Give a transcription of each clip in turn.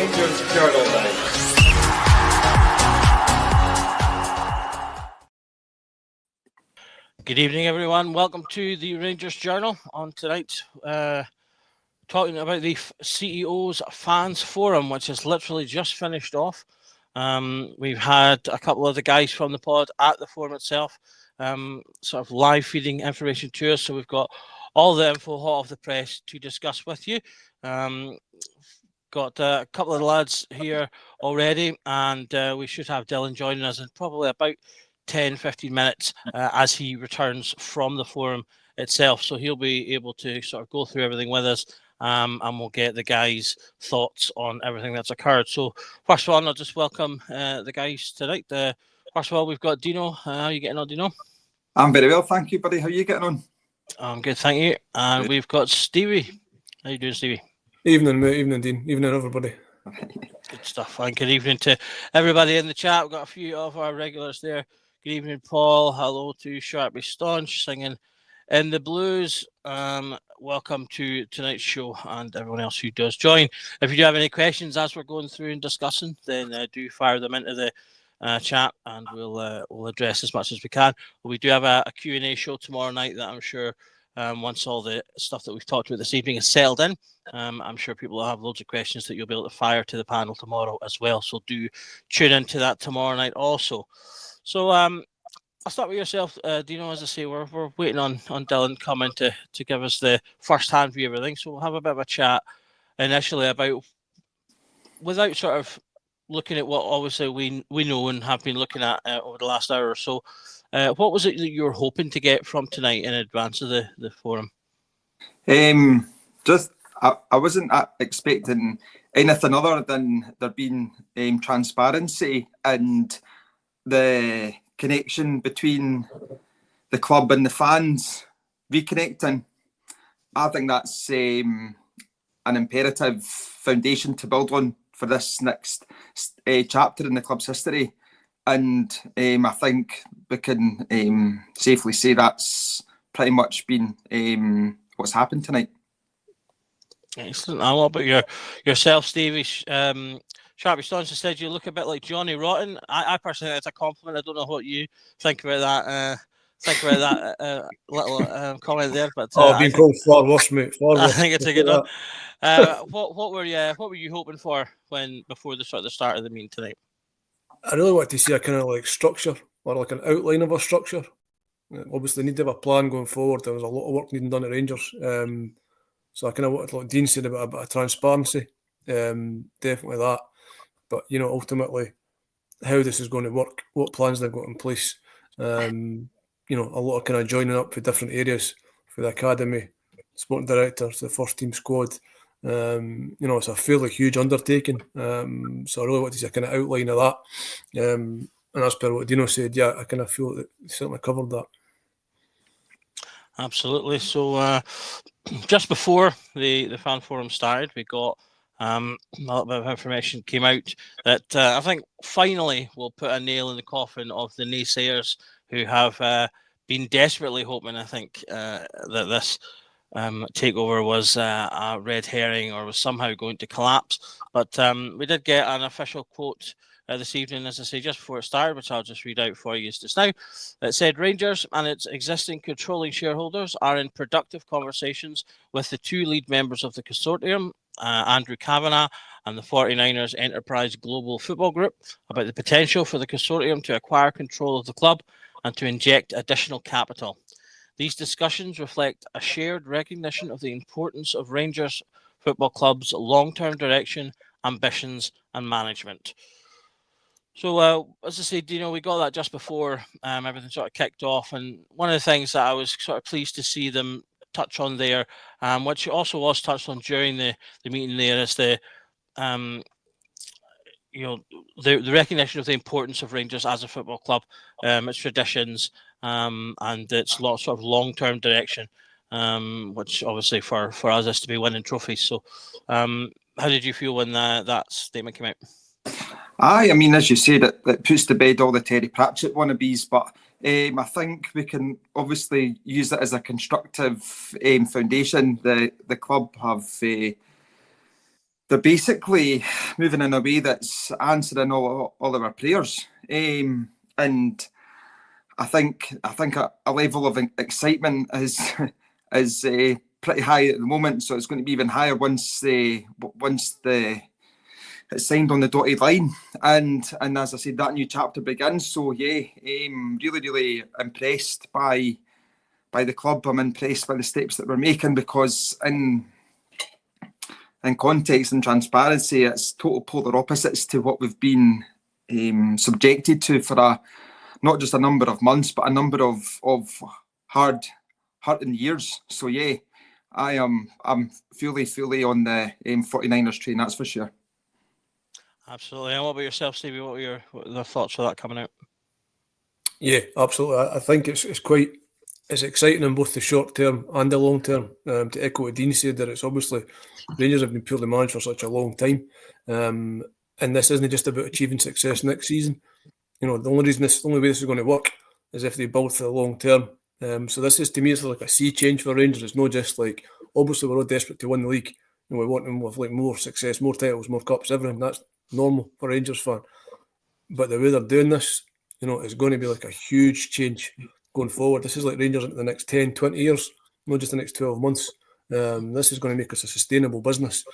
Rangers Journal now. Good evening, everyone. Welcome to the Rangers Journal. On tonight, talking about the CEO's Fans Forum, which has literally just finished off. We've had a couple of the guys from the pod at the forum itself, sort of live feeding information to us. So we've got all the info hot off the press to discuss with you. Got a couple of the lads here already, and we should have Dylan joining us in probably about 10-15 minutes as he returns from the forum itself. So he'll be able to sort of go through everything with us, and we'll get the guys' thoughts on everything that's occurred. So first of all, I'll just welcome the guys tonight. First of all, we've got Dino. How are you getting on, Dino? I'm very well, thank you, buddy. How are you getting on? I'm good, thank you. And we've got Stevie. How you doing, Stevie? Evening, mate. Evening, Dean. Evening, everybody. Good stuff. And good evening to everybody in the chat. We've got a few of our regulars there. Good evening, Paul. Hello to Sharpie Staunch singing in the blues. Welcome to tonight's show and everyone else who does join. If you do have any questions as we're going through and discussing, then do fire them into the chat and we'll address as much as we can. We do have a Q&A show tomorrow night that I'm sure once all the stuff that we've talked about this evening is settled in, I'm sure people will have loads of questions that you'll be able to fire to the panel tomorrow as well. So do tune into that tomorrow night also. So I'll start with yourself, Dino. As I say, we're waiting on Dylan coming to give us the first-hand view of everything. So we'll have a bit of a chat initially about, without sort of looking at what obviously we know and have been looking at over the last hour or so. What was it that you were hoping to get from tonight in advance of the forum? I wasn't expecting anything other than there being transparency and the connection between the club and the fans reconnecting. I think that's an imperative foundation to build on for this next chapter in the club's history. And I think we can safely say that's pretty much been what's happened tonight. Excellent. And what about yourself, Stevie? Sharpie Staunch said you look a bit like Johnny Rotten. I personally think it's a compliment. I don't know what you think about that. Little comment there, but Being called far worse, mate. Far worse. I think it's a good one. What were you hoping for before the start of the meeting tonight? I really want to see a kind of like structure or like an outline of a structure. Obviously, need to have a plan going forward. There was a lot of work needing done at Rangers, so I kind of wanted, like Dean said, about a bit of transparency. Definitely that. But ultimately, how this is going to work, what plans they've got in place. A lot of kind of joining up for different areas for the academy, sporting directors, the first team squad. It's a fairly huge undertaking. So I really want to see a kind of outline of that. And as per what Dino said, yeah, I kind of feel that they certainly covered that. Absolutely. So just before the fan forum started, we got a little bit of information came out that I think finally will put a nail in the coffin of the naysayers who have been desperately hoping, I think, that this takeover was a red herring or was somehow going to collapse. But we did get an official quote this evening, as I say, just before it started, which I'll just read out for you just now. It said, Rangers and its existing controlling shareholders are in productive conversations with the two lead members of the consortium, Andrew Kavanagh and the 49ers Enterprise Global Football Group, about the potential for the consortium to acquire control of the club and to inject additional capital. These discussions reflect a shared recognition of the importance of Rangers Football Club's long-term direction, ambitions and management. So, as I say, Dino, we got that just before everything sort of kicked off. And one of the things that I was sort of pleased to see them touch on there, which also was touched on during the meeting there, is the recognition of the importance of Rangers as a football club, its traditions, and its sort of long-term direction, which obviously for us is to be winning trophies. So, how did you feel when that statement came out? I mean, as you said, it puts to bed all the Terry Pratchett wannabes, but I think we can obviously use it as a constructive foundation. The club have they're basically moving in a way that's answering all of our prayers. And I think a level of excitement is pretty high at the moment. So it's going to be even higher once it's signed on the dotted line. And as I said, that new chapter begins. So yeah, really impressed by the club. I'm impressed by the steps that we're making, because in context and transparency, it's total polar opposites to what we've been subjected to for not just a number of months, but a number of hurting years. So yeah, I'm fully on the 49ers train, that's for sure. Absolutely. And what about yourself, Stevie? What were the thoughts for that coming out? Yeah, absolutely. I think it's exciting in both the short term and the long term. To echo what Dean said, that it's obviously Rangers have been poorly managed for such a long time, and this isn't just about achieving success next season. The only way this is going to work is if they build for the long term. So this is, to me, it's like a sea change for Rangers. It's not just like, obviously we're all desperate to win the league, and we want them with like more success, more titles, more cups, everything. That's normal for a Rangers fan. But the way they're doing this, is going to be like a huge change going forward. This is like Rangers into the next 10, 20 years, not just the next 12 months. This is going to make us a sustainable business.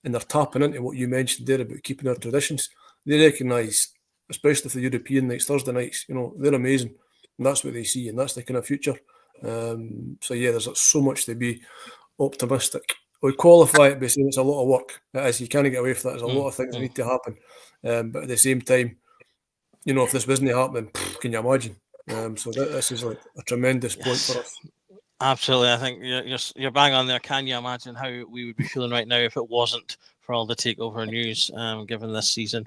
And they're tapping into what you mentioned there about keeping our traditions. They recognise, especially for the European nights, Thursday nights, they're amazing. And that's what they see, and that's the kind of future. So yeah, there's so much to be optimistic. We qualify it by saying it's a lot of work. It is. You can't get away from that. There's a lot of things that need to happen. But at the same time, if this wasn't happening, can you imagine? So this is like a tremendous point for us. Absolutely. I think you're bang on there. Can you imagine how we would be feeling right now if it wasn't for all the takeover news given this season?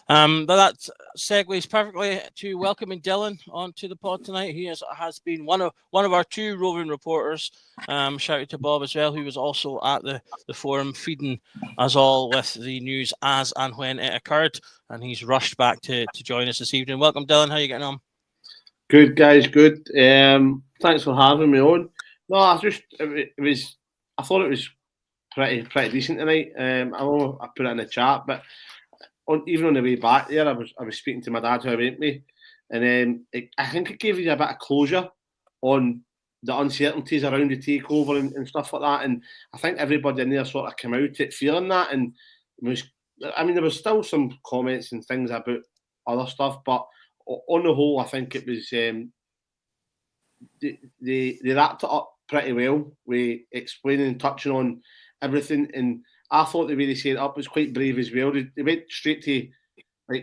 But that segues perfectly to welcoming Dylan onto the pod tonight. He has been one of our two roving reporters. Shout out to Bob as well, who was also at the forum feeding us all with the news as and when it occurred, and he's rushed back to join us this evening. Welcome, Dylan. How are you getting on? Good, guys. Good. Thanks for having me on. No, I thought it was pretty decent tonight. I know I put it in the chat, but even on the way back there, I was speaking to my dad who went me, and I think it gave you a bit of closure on the uncertainties around the takeover and stuff like that. And I think everybody in there sort of came out it feeling that, and there was still some comments and things about other stuff, but on the whole, I think it was they wrapped it up pretty well with explaining and touching on everything. And I thought the way they set it up was quite brave as well. They went straight to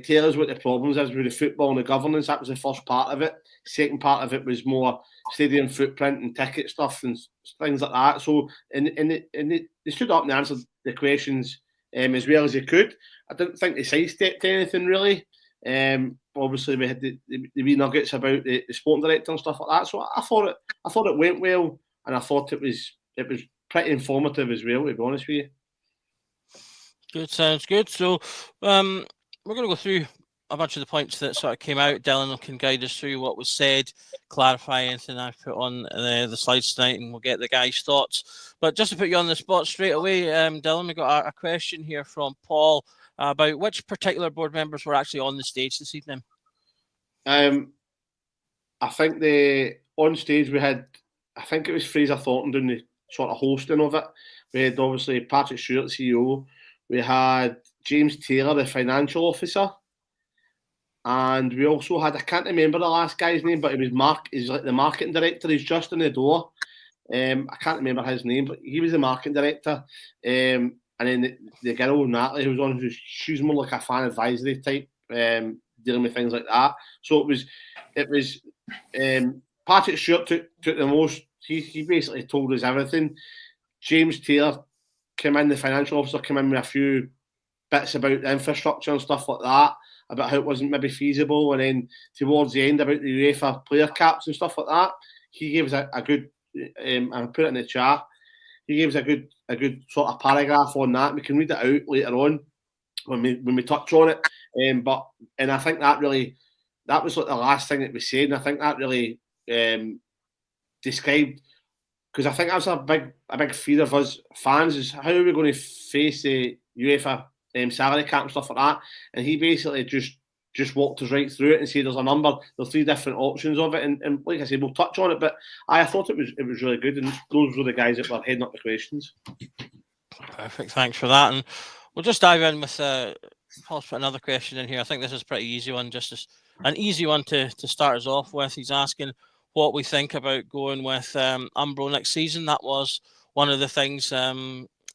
tell us what the problems is with the football and the governance. That was the first part of it. Second part of it was more stadium footprint and ticket stuff and things like that. So and they stood up and answered the questions as well as they could. I didn't think they sidestepped anything really. Obviously, we had the wee nuggets about the sporting director and stuff like that. So I thought it went well, and I thought it was pretty informative as well, to be honest with you. Good, sounds good. So we're going to go through a bunch of the points that sort of came out. Dylan can guide us through what was said, clarify anything I've put on the slides tonight, and we'll get the guys' thoughts. But just to put you on the spot straight away, Dylan, we've got a question here from Paul about which particular board members were actually on the stage this evening. I think on stage we had, I think it was Fraser Thornton doing the sort of hosting of it. We had obviously Patrick Stewart, CEO. We had James Taylor, the financial officer. And we also had, I can't remember the last guy's name, but it was Mark. He's like the marketing director. He's just in the door. I can't remember his name, but he was the marketing director. And then the girl, Natalie, who was on, she's more like a fan advisory type, dealing with things like that. So it was Patrick Stewart took the most. He basically told us everything. James Taylor came in, the financial officer came in with a few bits about the infrastructure and stuff like that, about how it wasn't maybe feasible. And then towards the end about the UEFA player caps and stuff like that, he gave us a good, I put it in the chat, he gave us a good sort of paragraph on that. We can read it out later on when we touch on it. And I think that was like the last thing that was said. And I think that really described, because I think that's a big fear of us fans, is how are we going to face the UEFA salary cap and stuff like that, and he basically just walked us right through it and said there's 3 different options of it, and like I said, we'll touch on it, but I thought it was really good, and those were the guys that were heading up the questions. Perfect, thanks for that, and we'll just dive in with Paul's put another question in here. I think this is a pretty easy one, just an easy one to start us off with. He's asking what we think about going with Umbro next season. That was one of the things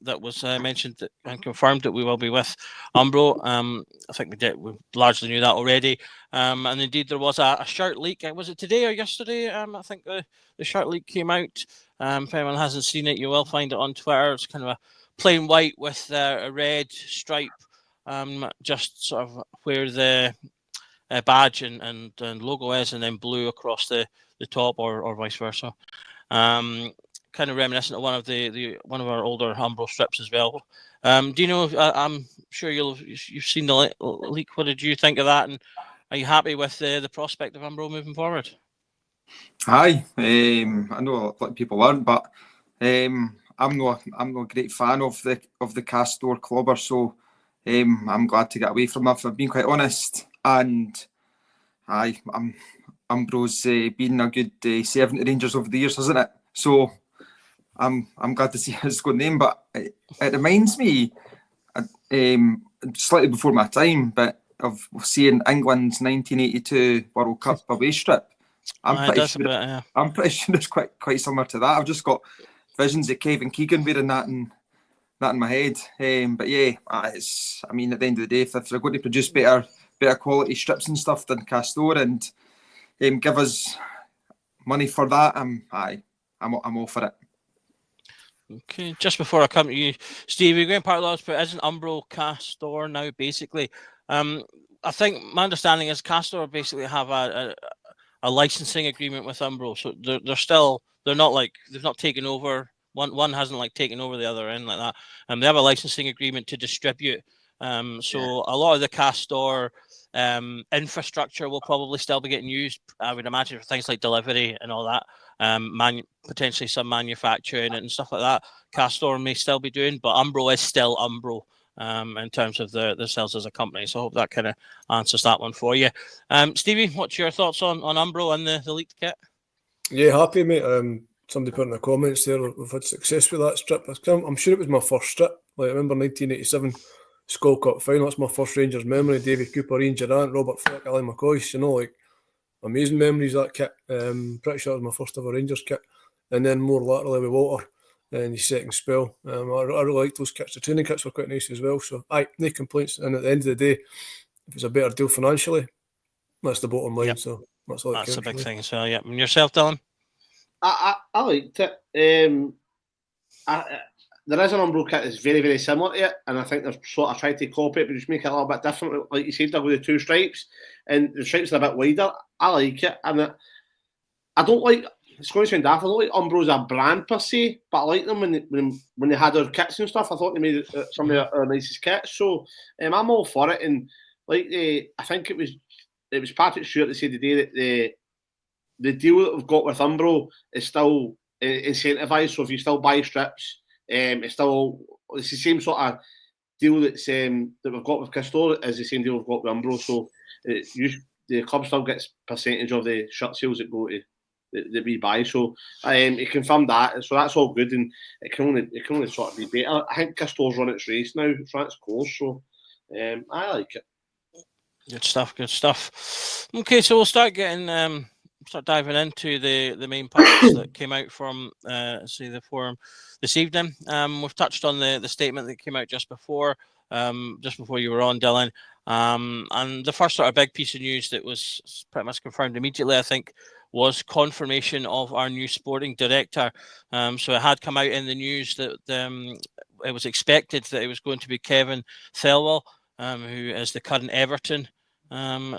that was mentioned and confirmed that we will be with Umbro. I think we largely knew that already. And indeed, there was a shirt leak. Was it today or yesterday? I think the shirt leak came out. If anyone hasn't seen it, you will find it on Twitter. It's kind of a plain white with a red stripe, just sort of where the badge and logo is, and then blue across the top, or vice versa. Kind of reminiscent of one of our older Umbro strips as well. Do you know? I'm sure you've seen the leak. What did you think of that? And are you happy with the prospect of Umbro moving forward? Aye, I know a lot of people aren't, but I'm not a great fan of the Castore clobber, so I'm glad to get away from it, if I've been quite honest. And aye, Umbro's been a good servant to Rangers over the years, hasn't it? So I'm glad to see his good name, but it reminds me, slightly before my time, but of seeing England's 1982 World Cup away strip. I'm pretty sure it's quite similar to that. I've just got visions of Kevin Keegan wearing that in my head. But yeah, at the end of the day, if they're going to produce better quality strips and stuff than Castore and give us money for that, I'm all for it. Okay, just before I come to you, Steve, you're going part of those, but isn't Umbro Castore now basically? I think my understanding is Castore basically have a licensing agreement with Umbro, so they're not like, they've not taken over. One hasn't like taken over the other end like that. They have a licensing agreement to distribute. So a lot of the Castore infrastructure will probably still be getting used, I would imagine, for things like delivery and all that. Potentially some manufacturing and stuff like that. Castore may still be doing, but Umbro is still Umbro in terms of themselves as a company. So I hope that kind of answers that one for you. Stevie, what's your thoughts on Umbro and the leaked kit? Yeah, happy, mate. Somebody put in the comments there, we've had success with that strip. I'm sure it was my first strip. Like, I remember 1987 Skull Cup final. That's my first Rangers memory. Davy Cooper, Ian Durrant, Robert Fleck, Ali McCoy. Like, amazing memories, that kit. Pretty sure it was my first ever Rangers kit. And then more laterally with Walter in his second spell. I really liked those kits. The training kits were quite nice as well. So, no complaints. And at the end of the day, if it's a better deal financially, that's the bottom line. Yep. So that's all. That's a big thing as well. Yeah. And yourself, Dylan? I liked it. There is an Umbro kit that's very, very similar to it, and I think they've sort of tried to copy it, but just make it a little bit different. Like you said, they've got the 2 stripes, and the stripes are a bit wider. I like it, and I don't like. It's going to sound daft. I don't like Umbro as a brand per se, but I like them when they had our kits and stuff. I thought they made some of our nicest kits, so I'm all for it. And like I think it was Patrick Stewart that said today that the deal that we've got with Umbro is still incentivised. So if you still buy strips, it's the same sort of deal that we've got with Castore is the same deal we've got with Umbro. So the club still gets percentage of the shirt sales that go to that we buy. So he confirmed that. So that's all good, and it can only sort of be better. I think Castore's run its race now. It's run its course. So I like it. Good stuff. Okay, so we'll start diving into the main parts that came out from the forum this evening. We've touched on the statement that came out just before you were on, Dylan. And the first sort of big piece of news that was pretty much confirmed immediately, I think, was confirmation of our new sporting director. So it had come out in the news that it was expected that it was going to be Kevin Thelwell, who is the current Everton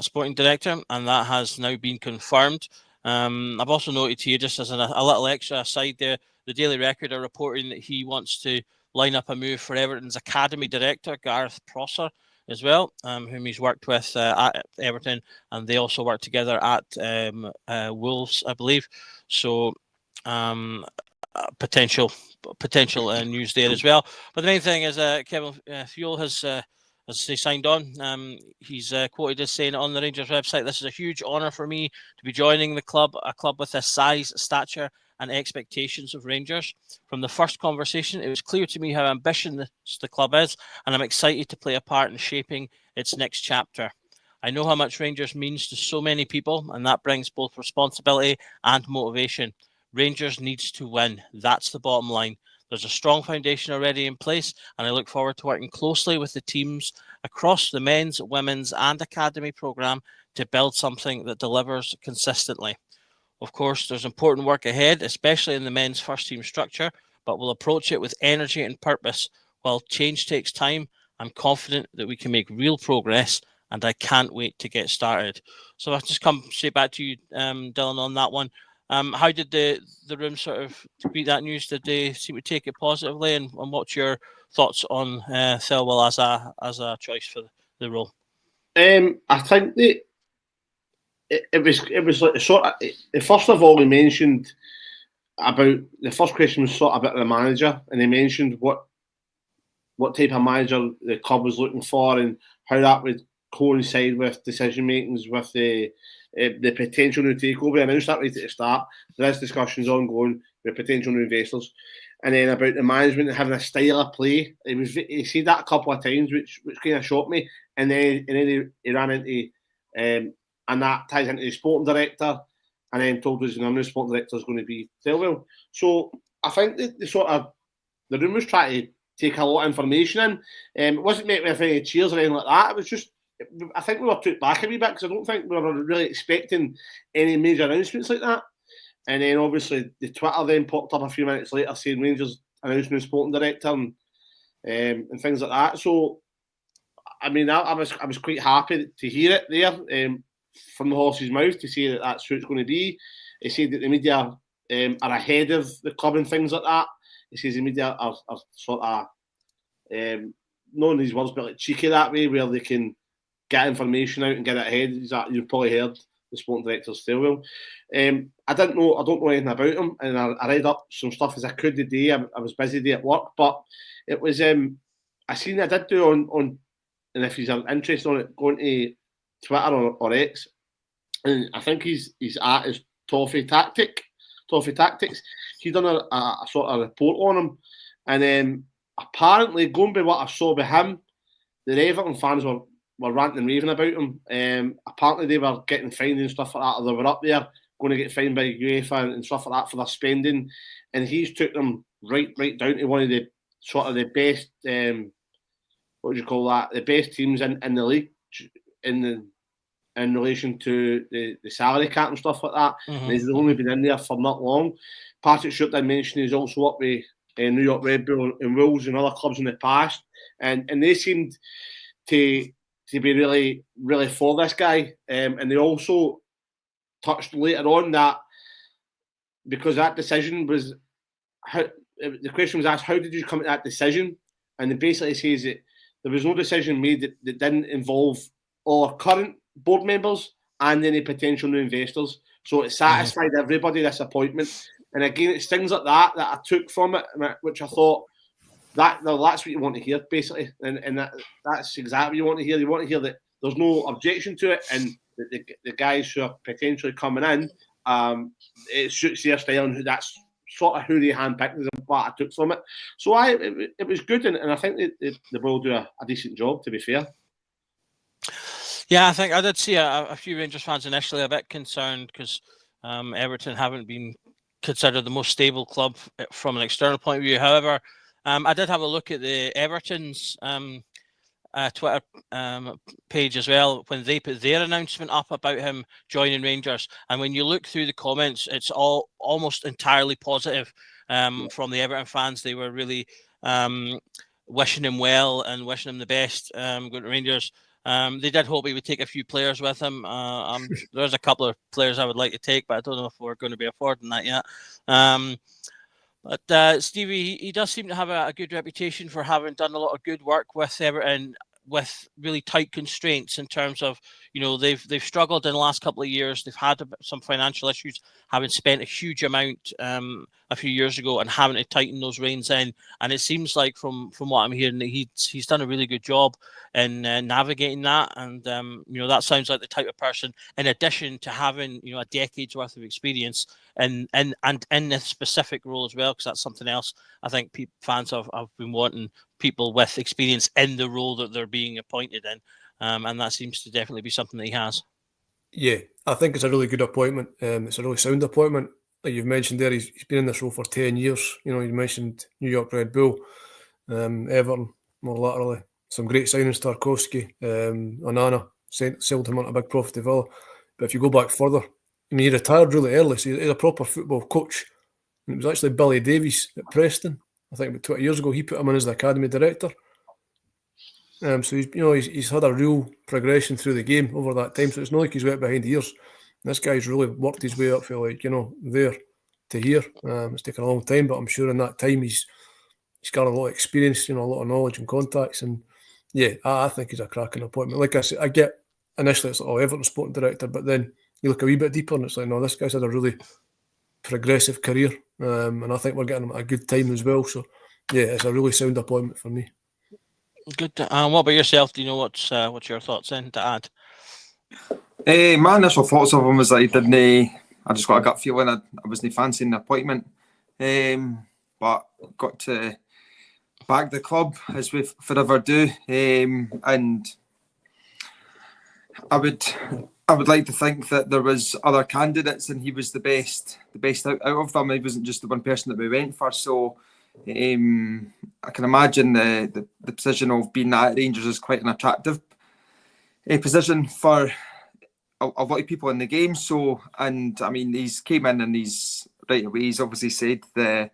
sporting director, and that has now been confirmed. I've also noted to you, just as a little extra aside there, the Daily Record are reporting that he wants to line up a move for Everton's academy director, Gareth Prosser, as well, whom he's worked with at Everton, and they also work together at Wolves, I believe. So potential news there as well. But the main thing is Kevin Fiol has he signed on. He's quoted as saying on the Rangers website, "This is a huge honour for me to be joining the club, a club with the size, stature and expectations of Rangers. From the first conversation, it was clear to me how ambitious the club is, and I'm excited to play a part in shaping its next chapter. I know how much Rangers means to so many people, and that brings both responsibility and motivation. Rangers needs to win. That's the bottom line. There's a strong foundation already in place, and I look forward to working closely with the teams across the men's, women's and academy programme to build something that delivers consistently. Of course, there's important work ahead, especially in the men's first team structure, but we'll approach it with energy and purpose. While change takes time, I'm confident that we can make real progress, and I can't wait to get started." So I'll just come straight back to you, Dylan, on that one. How did the room sort of greet that news? Did they seem to take it positively? And what's your thoughts on Thelwell as a choice for the role? I think that it was like sort of, first of all, he mentioned about, the first question was sort of about the manager, and he mentioned what type of manager the club was looking for and how that would coincide with decision makings with the potential new takeover. I announced that right at the start. There is discussions ongoing with potential new investors, and then about the management and having a style of play. He said that a couple of times, which kind of shocked me. And then he ran into and that ties into the sporting director, and then told us the new sporting director is going to be Thelwell. So I think that the room was trying to take a lot of information in. It wasn't met with any cheers or anything like that. It was just, I think we were took back a wee bit because I don't think we were really expecting any major announcements like that. And then obviously the Twitter then popped up a few minutes later saying Rangers announcing the sporting director and things like that. So I mean, I was quite happy to hear it there from the horse's mouth, to say that that's who it's going to be. He said that the media are ahead of the club and things like that. He says the media are sort of, not in these words, but like cheeky that way, where they can get information out and get it ahead. You've probably heard the sporting director's Thelwell. I don't know anything about him, and I read up some stuff as I could today. I was busy day at work, but it was I did do on, and if he's interested on it, going to Twitter or X, and I think he's at his Toffee Tactics. He done a sort of report on him, and apparently, going by what I saw by him, the Everton fans were ranting and raving about him. Apparently, they were getting fined and stuff like that, or they were up there going to get fined by UEFA and stuff like that for their spending, and he's took them right down to one of the sort of the best. What would you call that? The best teams in the league in relation to the salary cap and stuff like that. Mm-hmm. And he's only been in there for not long. Patrick Stewart did mention he's also up with New York Red Bull and Wolves and other clubs in the past, and they seemed to be really, really for this guy. And they also touched later on that, because that decision was, the question was asked, how did you come to that decision? And it basically says that there was no decision made that didn't involve all our current board members and any potential new investors. So it satisfied everybody, this appointment. And again, it's things like that I took from it, which I thought that's what you want to hear, basically. And that's exactly what you want to hear. You want to hear that there's no objection to it, and that the guys who are potentially coming in, it suits their style, and that's sort of who they handpicked, is what I took from it. So it was good, and I think they will do a decent job, to be fair. Yeah, I think I did see a few Rangers fans initially a bit concerned because Everton haven't been considered the most stable club from an external point of view. However, I did have a look at the Everton's Twitter page as well when they put their announcement up about him joining Rangers, and when you look through the comments, it's all almost entirely positive from the Everton fans. They were really wishing him well and wishing him the best going to Rangers. They did hope he would take a few players with him. There's a couple of players I would like to take, but I don't know if we're going to be affording that yet. But Stevie, he does seem to have a good reputation for having done a lot of good work with Everton with really tight constraints in terms of, they've struggled in the last couple of years. They've had some financial issues, having spent a huge amount a few years ago and having to tighten those reins in. And it seems like from what I'm hearing that he's done a really good job in navigating that. And that sounds like the type of person, in addition to having a decade's worth of experience and in this specific role as well, because that's something else I think fans have been wanting, people with experience in the role that they're being appointed in. And that seems to definitely be something that he has. Yeah, I think it's a really good appointment. It's a really sound appointment. Like you've mentioned there, he's been in this role for 10 years. You mentioned New York Red Bull, Everton, more laterally. Some great signings, Tarkowski, Onana, sold him on a big profit to Villa. But if you go back further, he retired really early, so he's a proper football coach. And it was actually Billy Davies at Preston, I think about 20 years ago. He put him in as the academy director. So he's had a real progression through the game over that time. So it's not like he's wet behind the ears. This guy's really worked his way up for there to here. It's taken a long time, but I'm sure in that time he's got a lot of experience, a lot of knowledge and contacts. And yeah, I think he's a cracking appointment. Like I said, I get initially it's like, Everton sporting director, but then you look a wee bit deeper and it's like, no, this guy's had a really progressive career, and I think we're getting him at a good time as well. So yeah, it's a really sound appointment for me. Good. What about yourself? Do you know what's your thoughts in to add? My initial thoughts of him was that he didn't. I just got a gut feeling I wasn't fancying the appointment, but got to back the club as we forever do, and I would like to think that there was other candidates and he was the best out of them. He wasn't just the one person that we went for. So I can imagine the position of being at Rangers is quite an attractive position for a lot of people in the game. So, and I mean, he's came in and he's right away. He's obviously said the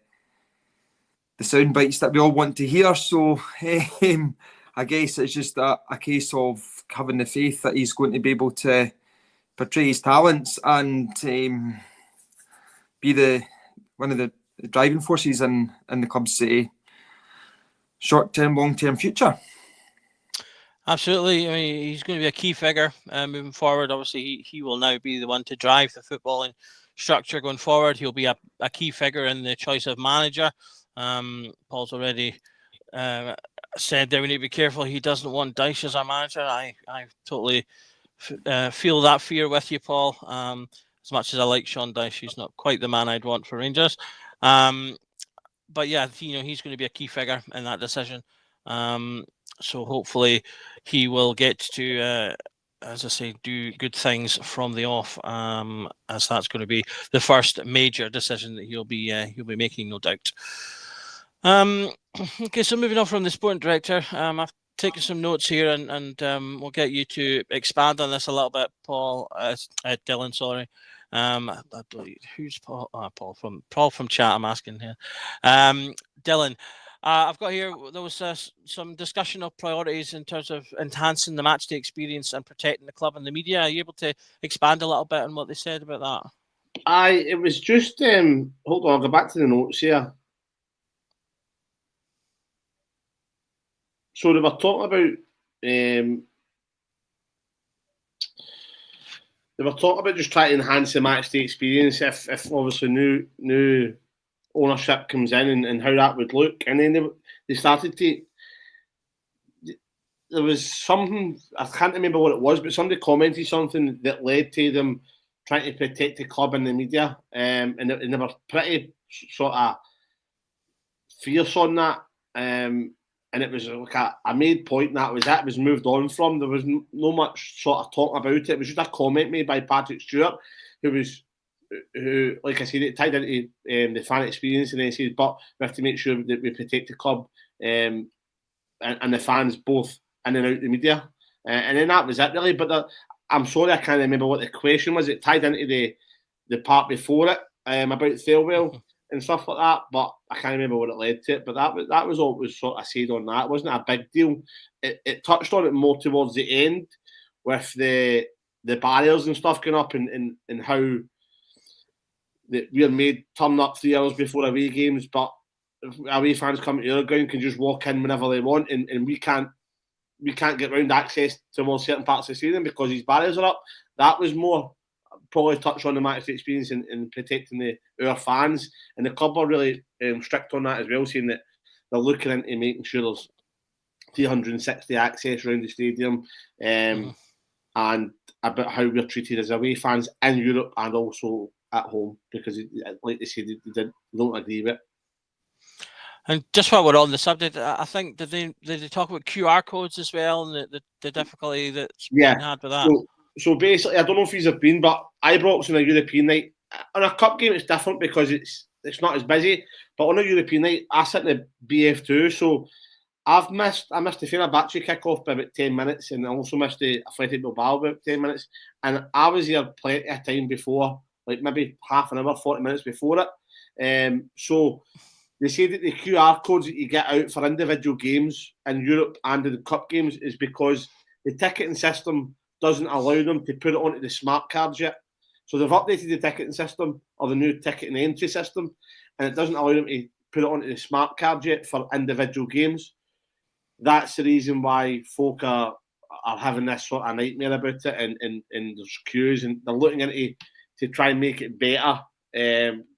sound bites that we all want to hear. So I guess it's just a case of having the faith that he's going to be able to portray his talents and be one of the driving forces in the club's short-term, long-term future. Absolutely. I mean, he's going to be a key figure moving forward. Obviously, he will now be the one to drive the footballing structure going forward. He'll be a key figure in the choice of manager. Paul's already said there we need to be careful. He doesn't want Dyche as our manager. I totally feel that fear with you, Paul. As much as I like Sean Dyche, he's not quite the man I'd want for Rangers. But yeah, he's going to be a key figure in that decision. So hopefully he will get to, as I say, do good things from the off, as that's going to be the first major decision that he'll be making, no doubt. Okay, so moving on from the sporting director, I've taken some notes here, and we'll get you to expand on this a little bit, Paul. Dylan, sorry. Who's Paul? Paul from chat. I'm asking here. Dylan, I've got here. There was some discussion of priorities in terms of enhancing the matchday experience and protecting the club and the media. Are you able to expand a little bit on what they said about that? It was just hold on. I'll go back to the notes here. So they were talking about just trying to enhance the matchday experience if obviously new ownership comes in and how that would look. And then they started to. There was something, I can't remember what it was, but somebody commented something that led to them trying to protect the club and the media, and they were pretty sort of fierce on that. And it was like a made point, and that was it. It was moved on from. There was no much sort of talk about it. It was just a comment made by Patrick Stewart, who, like I said, it tied into the fan experience, and then he said, but we have to make sure that we protect the club and the fans both in and out the media. And then that was it, really. But I'm sorry, I can't remember what the question was. It tied into the part before it about Thelwell and stuff like that, but I can't remember what it led to it. But that was all it was sort of said on that. It wasn't a big deal. It touched on it more towards the end with the barriers and stuff going up and how we're made turn up 3 hours before away games, but away fans come to our ground can just walk in whenever they want, and we can't get round access towards certain parts of the stadium because these barriers are up. That was more probably touch on the match experience in protecting our fans, and the club are really strict on that as well, saying that they're looking into making sure there's 360 access around the stadium, and about how we're treated as away fans in Europe and also at home, because like they said, they don't agree with it. And just while we're on the subject, I think did they talk about QR codes as well, and the difficulty that's been had with that? So basically, I don't know if you've been, but Ibrox on a European night, on a cup game it's different because it's not as busy. But on a European night, I sit in the BF2, so I missed the Fenerbahce kick-off by about 10 minutes, and I also missed the Athletic Bilbao by about 10 minutes. And I was here plenty of time before, like maybe half an hour, 40 minutes before it. So they say that the QR codes that you get out for individual games in Europe and in the cup games is because the ticketing system doesn't allow them to put it onto the smart cards yet. So they've updated the ticketing system, or the new ticketing entry system, and it doesn't allow them to put it onto the smart cards yet for individual games. That's the reason why folk are having this sort of nightmare about it, and there's queues, and they're looking into to try and make it better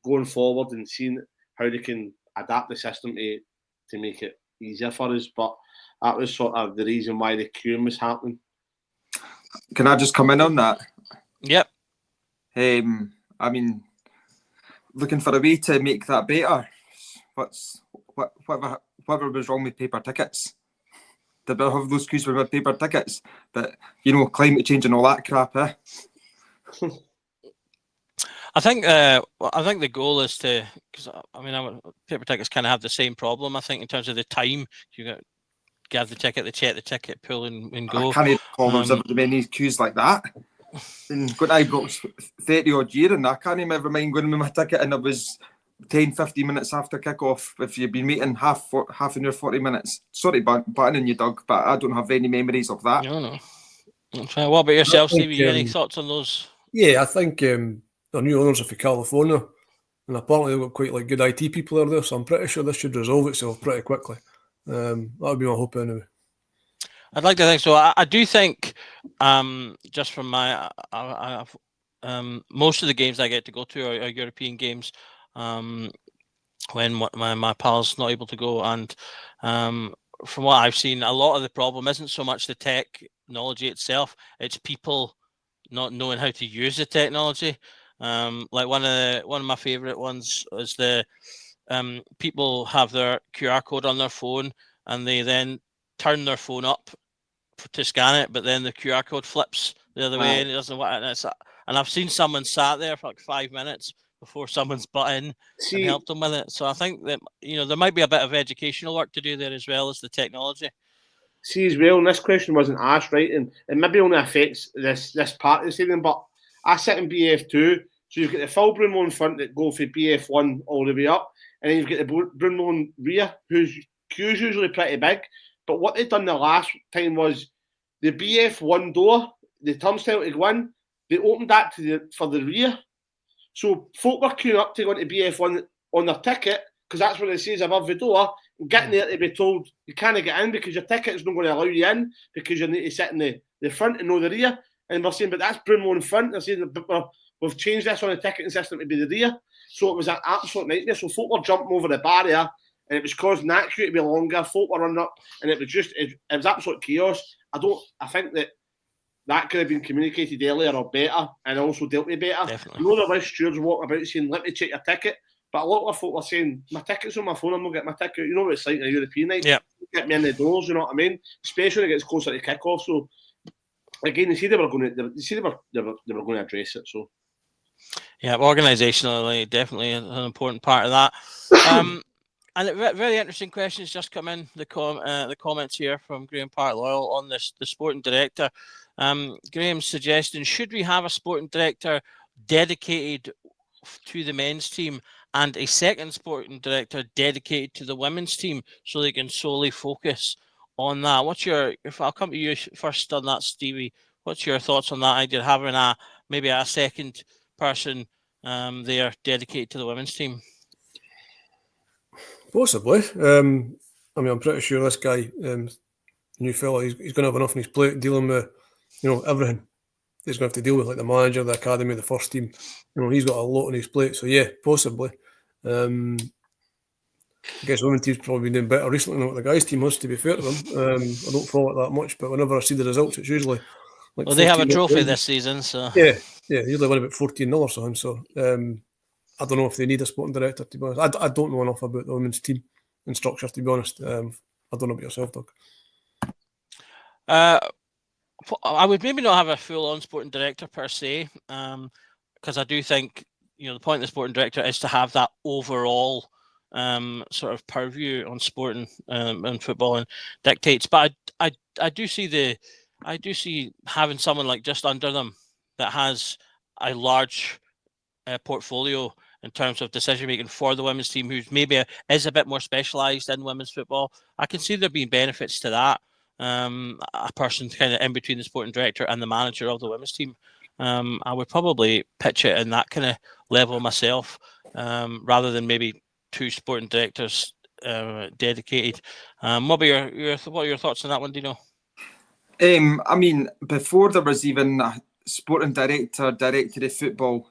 going forward, and seeing how they can adapt the system to make it easier for us. But that was sort of the reason why the queuing was happening. Can I just come in on that? Yep. I mean, looking for a way to make that better. Whatever was wrong with paper tickets? Did we have those queues with paper tickets? But climate change and all that crap, eh? I think the goal is to, because I mean, paper tickets kind of have the same problem. I think in terms of the time, you have the ticket, they check the ticket, pull and go. I can't recall there was ever many queues like that. And going to Ibrox 30 odd year, and I can't even ever mind going with my ticket, and it was 10-15 minutes after kick-off if you've been waiting half an hour, 40 minutes. Sorry, buttoning you, Doug, but I don't have any memories of that. No. What about yourself, Stevie? Any thoughts on those? Yeah, I think the new owners are from California, and apparently they've got quite good IT people there, so I'm pretty sure this should resolve itself pretty quickly. That would be my hope anyway. I'd like to think so. I do think, just from my, most of the games I get to go to are European games. When my pal's not able to go, and from what I've seen, a lot of the problem isn't so much the technology itself; it's people not knowing how to use the technology. Like one of my favorite ones is the people have their QR code on their phone, and they then turn their phone up to scan it, but then the QR code flips the other way, and it doesn't work. And I've seen someone sat there for like 5 minutes before someone's butt in and helped them with it. So I think that there might be a bit of educational work to do there as well as the technology. See as well, and this question wasn't asked, right, and it maybe only affects this part of the stadium, but I sit in BF2, so you've got the full Broomloan in front that go for BF1 all the way up, and then you've got the Broomloan rear, whose queue's usually pretty big. But what they've done the last time was the BF1 door, the turnstile to go in, they opened that for the rear. So folk were queuing up to go into BF1 on their ticket, because that's what it says above the door, and getting there to be told you can't get in because your ticket's not going to allow you in because you need to sit in the front and know the rear. And we're saying, but that's Broomloan in front. They're saying, but we've changed this on the ticketing system to be the rear. So it was an absolute nightmare. So folk were jumping over the barrier, and it was causing that queue to be longer. Folk were running up, and it was absolute chaos. I think that could have been communicated earlier or better, and also dealt with better. Definitely. There was stewards walking about saying, let me check your ticket. But a lot of folk were saying, my ticket's on my phone, I'm not getting my ticket. You know what it's like in a European night? Yeah. Get me in the doors, you know what I mean? Especially when it gets closer to kick-off. So, again, they said they were going to address it. So, yeah, organisationally, definitely an important part of that. And a very interesting questions just come in, the comments here from Graham Park-Loyal on the sporting director. Graham's suggesting, should we have a sporting director dedicated to the men's team and a second sporting director dedicated to the women's team so they can solely focus on that? If I'll come to you first on that, Stevie, what's your thoughts on that idea, having maybe a second person there dedicated to the women's team? Possibly. I'm pretty sure this guy, new fella, he's going to have enough on his plate dealing with, everything. he's going to have to deal with like the manager, the academy, the first team. He's got a lot on his plate. So yeah, possibly. I guess the women's team's probably been doing better recently than what the guys' team was, to be fair to them. I don't follow it that much, but whenever I see the results, it's usually like. Well, they have a trophy this season, so yeah, they usually win about 14-0 or something. So I don't know if they need a sporting director, to be honest. I don't know enough about the women's team and structure, to be honest. I don't know about yourself, Doug. I would maybe not have a full-on sporting director per se, because I do think the point of the sporting director is to have that overall sort of purview on sporting and football and dictates. But I do see having someone like just under them that has a large portfolio in terms of decision making for the women's team, who's maybe is a bit more specialised in women's football. I can see there being benefits to that. A person kind of in between the sporting director and the manager of the women's team. I would probably pitch it in that kind of level myself, rather than maybe two sporting directors dedicated. What are your thoughts on that one, Dino? I mean, before there was even a sporting director of football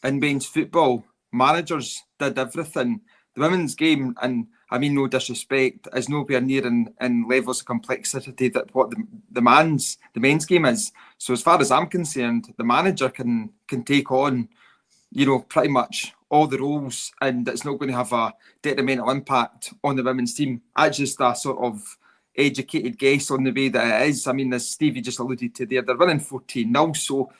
in men's football, managers did everything. The women's game, and I mean no disrespect, is nowhere near in levels of complexity that what the men's game is. So as far as I'm concerned, the manager can take on, pretty much all the roles, and it's not going to have a detrimental impact on the women's team. That's just a sort of educated guess on the way that it is. I mean, as Stevie just alluded to there, they're winning 14-0, so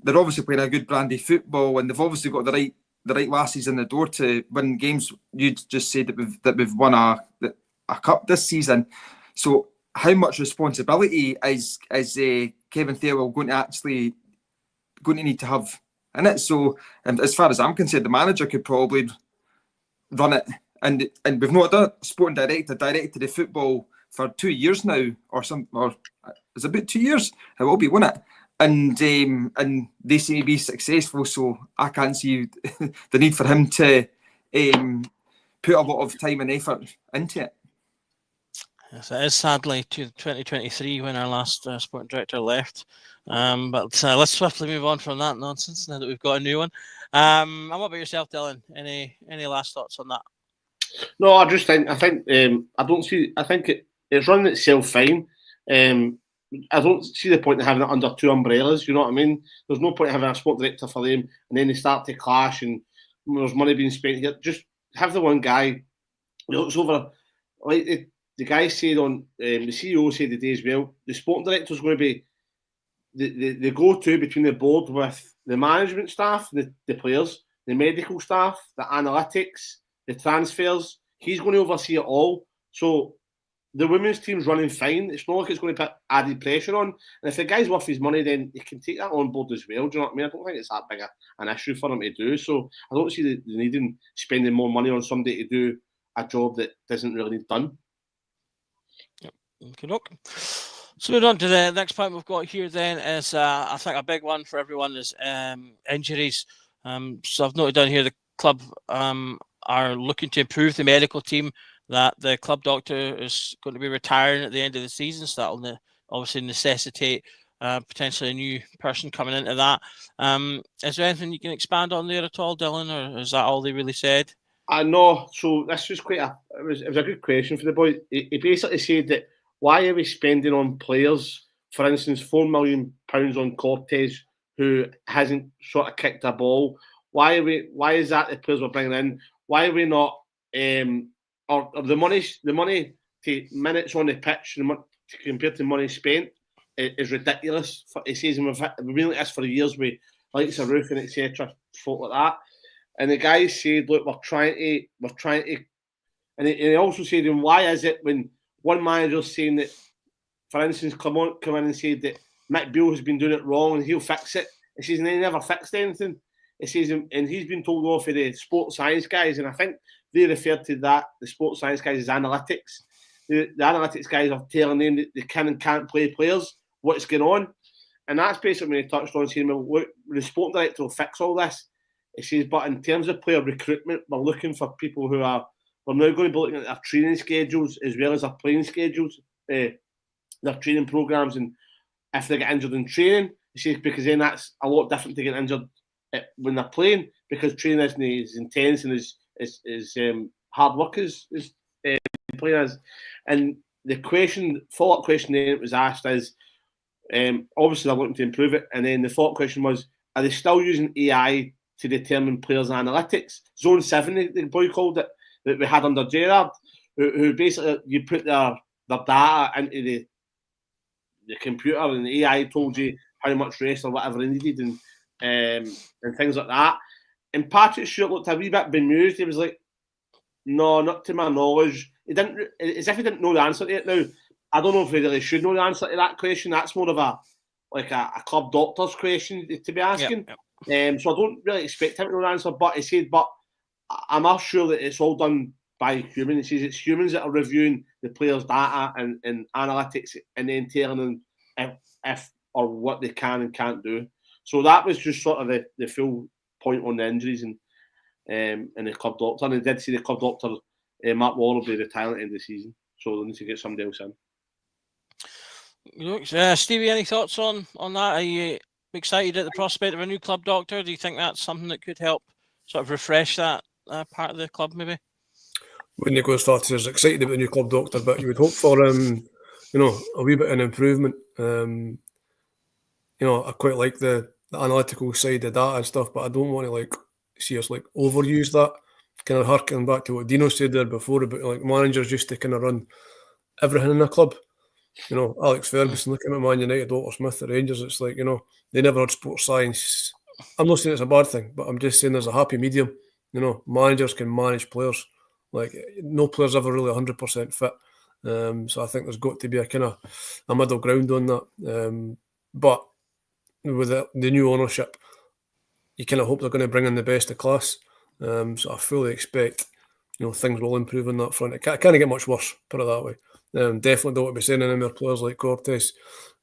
they're obviously playing a good brand of football, and they've obviously got the right lasses in the door to win games. You just said that we've won a cup this season. So how much responsibility is Kevin Thirlwell going to need to have in it? So as far as I'm concerned, the manager could probably run it, and we've not done a sporting director directed the football for 2 years now, or it's about 2 years. It will be, won't it? And they seem to be successful, so I can't see the need for him to put a lot of time and effort into it. Yes, it is sadly to 2023 when our last sporting director left. But let's swiftly move on from that nonsense now that we've got a new one. And what about yourself, Dylan? Any last thoughts on that? No, I think it's running itself fine. I don't see the point in having it under two umbrellas. You know what I mean? There's no point in having a sport director for them, and then they start to clash, and there's money being spent here. Just have the one guy. It's over. Like the guy said on the CEO said today as well. The sporting director is going to be the go-to between the board with the management staff, the players, the medical staff, the analytics, the transfers. He's going to oversee it all. So the women's team's running fine. It's not like it's going to put added pressure on. And if the guy's worth his money, then he can take that on board as well. Do you know what I mean? I don't think it's that big an issue for him to do. So I don't see the need in spending more money on somebody to do a job that doesn't really need done. Yep. Okay, look. So moving on to the next point we've got here then is, I think a big one for everyone is injuries. So I've noted down here the club are looking to improve the medical team, that the club doctor is going to be retiring at the end of the season, so that will obviously necessitate potentially a new person coming into that. Is there anything you can expand on there at all, Dylan, or is that all they really said? I know. So this was it was a good question for the boy. He basically said that why are we spending on players, for instance, £4 million on Cortez, who hasn't sort of kicked a ball? Why is that the players we're bringing in? Why are we not or the money to minutes on the pitch compared to money spent is ridiculous. He says we've been like this for years with likes of roofing, etc. Folk like that. And the guy said, look, we're trying to, and he also said, and why is it when one manager's saying that, for instance, come in and said that Mick Beale has been doing it wrong and he'll fix it. He says, and he never fixed anything. He says, and he's been told off of the sports science guys, and I think they referred to that, the sports science guys, as analytics. The analytics guys are telling them that they can and can't play players, what's going on. And that's basically when he touched on saying, well, look, the sporting director will fix all this. He says, but in terms of player recruitment, we're looking for people we're now going to be looking at their training schedules as well as their playing schedules, their training programmes, and if they get injured in training. He says because then that's a lot different to getting injured when they're playing, because training isn't as intense and as hard work as playing is. And the follow-up question then it was asked is, obviously they're looking to improve it, and then the follow-up question was, are they still using AI to determine players' analytics? Zone 7, the boy called it, that we had under Gerrard, who basically you put their data into the computer and the AI told you how much rest or whatever they needed and things like that. And Patrick Stewart looked a wee bit bemused. He was like, no, not to my knowledge. He didn't, as if he didn't know the answer to it. Now, I don't know if he really should know the answer to that question. That's more of a club doctor's question to be asking. Yep. So I don't really expect him to know the answer. But he said, but I'm not sure that it's all done by humans. He says it's humans that are reviewing the players' data and analytics and then telling them if or what they can and can't do. So that was just sort of the full point on the injuries and the club doctor. And they did see the club doctor, Mark Waugh, will be retiring at the end of the season. So they need to get somebody else in. Stevie, any thoughts on that? Are you excited at the prospect of a new club doctor? Do you think that's something that could help sort of refresh that part of the club, maybe? Wouldn't go as far as excited about the new club doctor, but you would hope for a wee bit of an improvement. I quite like the analytical side of data and stuff, but I don't want to see us overuse that. Kind of harking back to what Dino said there before about managers used to kind of run everything in the club. Alex Ferguson, looking at Man United, Walter Smith, the Rangers, it's they never had sports science. I'm not saying it's a bad thing, but I'm just saying there's a happy medium. Managers can manage players. No player's ever really 100% fit. So I think there's got to be a kind of a middle ground on that. But with the new ownership, you kind of hope they're going to bring in the best of class. So I fully expect, things will improve on that front. It can't get much worse, put it that way. Definitely don't want to be saying any more players like Cortés,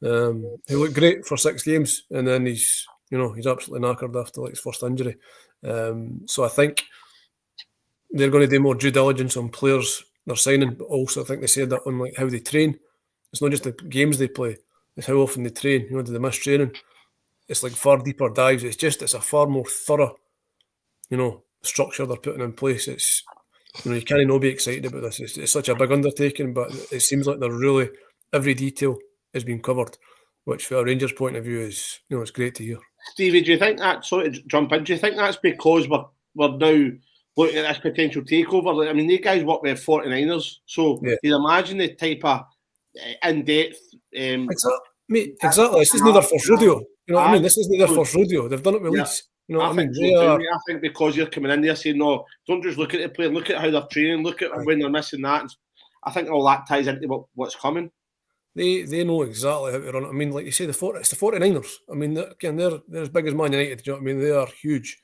who looked great for 6 games, and then he's absolutely knackered after his first injury. So I think they're going to do more due diligence on players they're signing, but also I think they said that on how they train. It's not just the games they play; it's how often they train. Do they miss training? It's far deeper dives. It's a far more thorough, structure they're putting in place. It's you can't not be excited about this. It's such a big undertaking, but it seems like they're really every detail is being covered, which for a Rangers point of view is it's great to hear. Stevie, do you think that? Sorry to jump in. Do you think that's because we're now looking at this potential takeover? I mean, these guys work with 49ers, so you imagine the type of in-depth. Exactly. This isn't their first rodeo. You know what I mean? This isn't their first rodeo. They've done it with Leeds. You know what I mean? I think because you're coming in there saying, no, don't just look at the player, look at how they're training, look at when they're missing that. I think all that ties into what's coming. They know exactly how to run it. I mean, like you say, it's the 49ers. I mean, they're as big as Man United. You know what I mean? They are huge.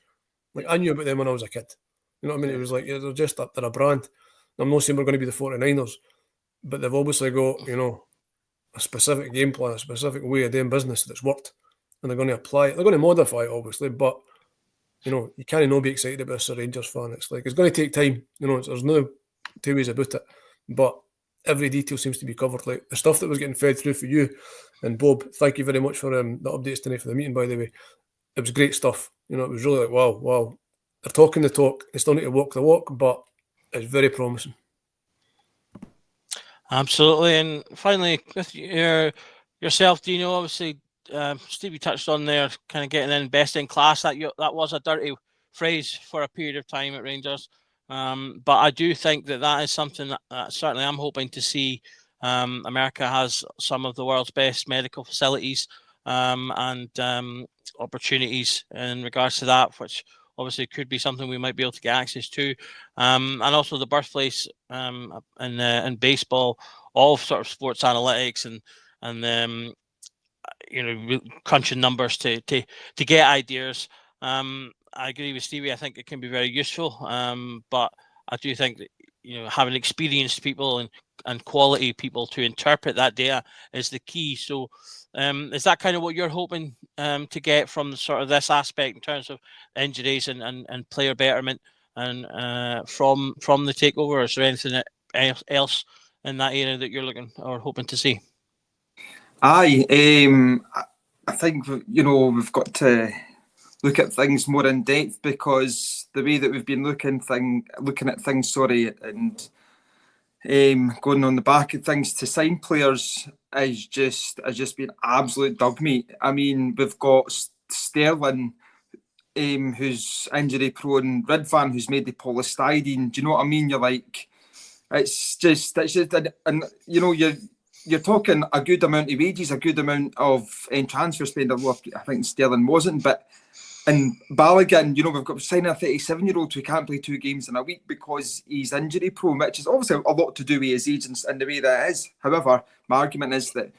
I knew about them when I was a kid. You know what I mean? It was they're a brand. I'm not saying we're going to be the 49ers, but they've obviously got, a specific game plan, a specific way of doing business that's worked. And they're going to apply it. They're going to modify it, obviously, but you can't not be excited about this as a Rangers fan. It's going to take time. There's no two ways about it. But every detail seems to be covered. Like the stuff that was getting fed through for you and Bob. Thank you very much for the updates tonight for the meeting. By the way, it was great stuff. It was really wow. They're talking the talk. They still need to walk the walk, but it's very promising. Absolutely. And finally, with yourself, Dino, obviously. Stevie touched on there, kind of getting in best in class. That was a dirty phrase for a period of time at Rangers, but I do think that is something that certainly I'm hoping to see. America has some of the world's best medical facilities and opportunities in regards to that, which obviously could be something we might be able to get access to, and also the birthplace in baseball of sort of sports analytics and crunching numbers to get ideas. I agree with Stevie. I think it can be very useful, but I do think that having experienced people and quality people to interpret that data is the key. So is that kind of what you're hoping to get from sort of this aspect in terms of injuries and player betterment and from the takeover? Or is there anything else in that area that you're looking or hoping to see? Aye, I think we've got to look at things more in depth, because the way that we've been looking at things, and going on the back of things to sign players has just been absolute dog meat. I mean, we've got Sterling, who's injury prone, Ridvan, who's made the polystyrene. Do you know what I mean? You're like, it's just, and you're talking a good amount of wages, a good amount of transfer spend. Although I think Sterling wasn't, but. And Balogun, we've got signing a 37-year-old who can't play 2 games in a week because he's injury prone, which is obviously a lot to do with his age and the way that is. However, my argument is that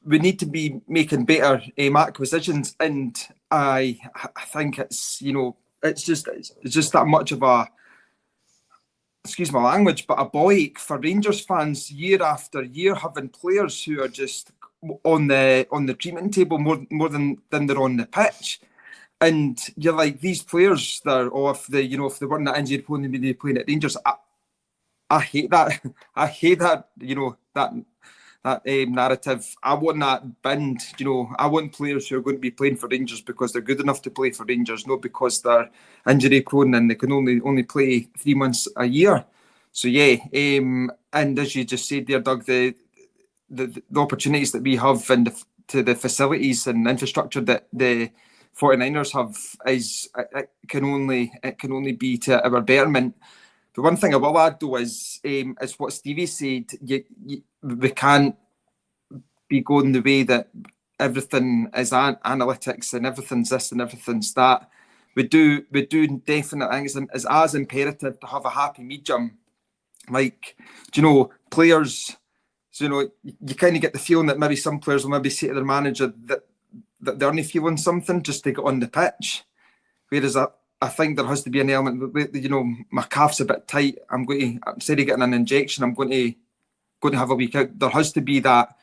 we need to be making better acquisitions, and I think it's just that much of a, excuse my language, but a bollocks for Rangers fans year after year, having players who are just on the treatment table more than they're on the pitch. And you're like, these players that if they weren't that injured prone, they'd be playing at Rangers. I hate that. I hate that, that narrative. I want that binned. I want players who are going to be playing for Rangers because they're good enough to play for Rangers, not because they're injury prone and they can only play 3 months a year. So yeah, and as you just said there, Doug, the opportunities that we have and to the facilities and infrastructure that the 49ers have it can only be to our betterment. The one thing I will add though is what Stevie said. We can't be going the way that everything is analytics and everything's this and everything's that. We do definitely think it's as imperative to have a happy medium. Like, players. So, you kind of get the feeling that maybe some players will maybe say to their manager that they're only feeling something just to get on the pitch. Whereas I think there has to be an element that, my calf's a bit tight. Instead of getting an injection, I'm going to have a week out. There has to be that.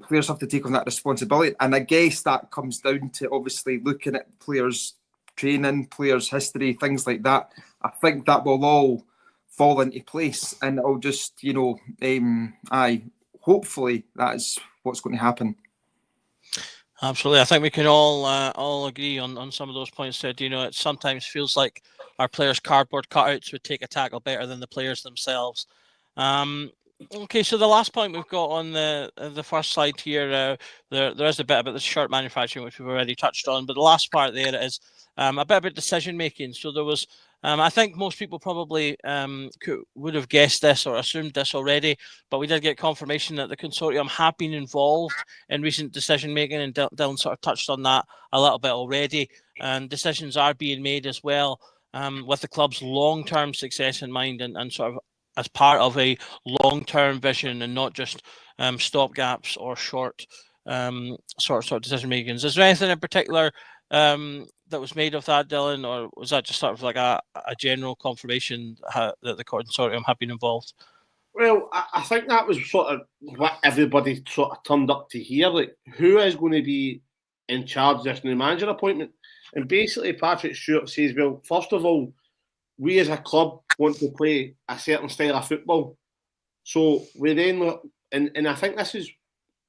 Players have to take on that responsibility. And I guess that comes down to obviously looking at players' training, players' history, things like that. I think that will all fall into place, and it'll just, hopefully that's what's going to happen. Absolutely. I think we can all agree on some of those points said. It sometimes feels like our players' cardboard cutouts would take a tackle better than the players themselves. Okay, so the last point we've got on the first slide here, there is a bit about the shirt manufacturing, which we've already touched on, but the last part there is a bit about decision making. So there was, I think most people probably would have guessed this or assumed this already, but we did get confirmation that the consortium have been involved in recent decision making, and Dylan sort of touched on that a little bit already. And decisions are being made as well with the club's long-term success in mind, and sort of as part of a long-term vision and not just stopgaps or short sort of decision makings. Is there anything in particular that was made of that, Dylan, or was that just sort of like a general confirmation that the consortium have been involved? Well, I think that was sort of what everybody sort of turned up to hear. Like, who is going to be in charge of this new manager appointment? And basically, Patrick Stewart says, well, first of all, we as a club want to play a certain style of football. So we then look, and I think this is,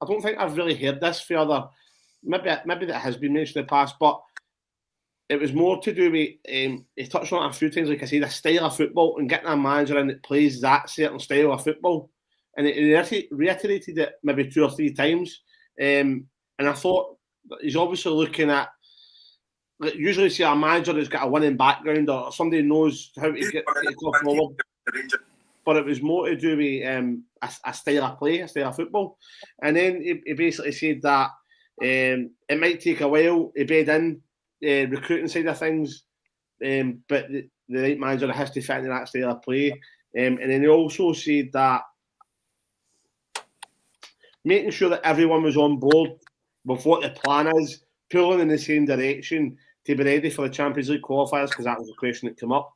I don't think I've really heard this for other, maybe that has been mentioned in the past, but it was more to do with, he touched on it a few times, like I said, a style of football and getting a manager in that plays that certain style of football. And he reiterated it maybe 2 or 3 times. And I thought he's obviously looking at, usually see a manager that's got a winning background or somebody who knows how to get the club forward. But it was more to do with a style of play, a style of football. And then he basically said that it might take a while to bed in recruiting side of things, but the right manager has to fit into that style of play. And then he also said that making sure that everyone was on board with what the plan is, pulling in the same direction to be ready for the Champions League qualifiers, because that was a question that came up.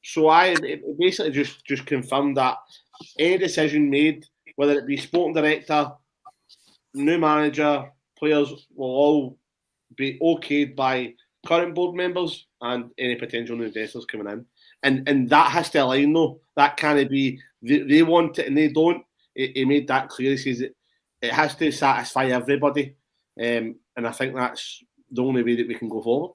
So it basically just confirmed that any decision made, whether it be sporting director, new manager, players, will all be okayed by current board members and any potential new investors coming in. And that has to align though. That can't be they want it and they don't. he made that clear. He says it has to satisfy everybody, and I think that's the only way that we can go forward.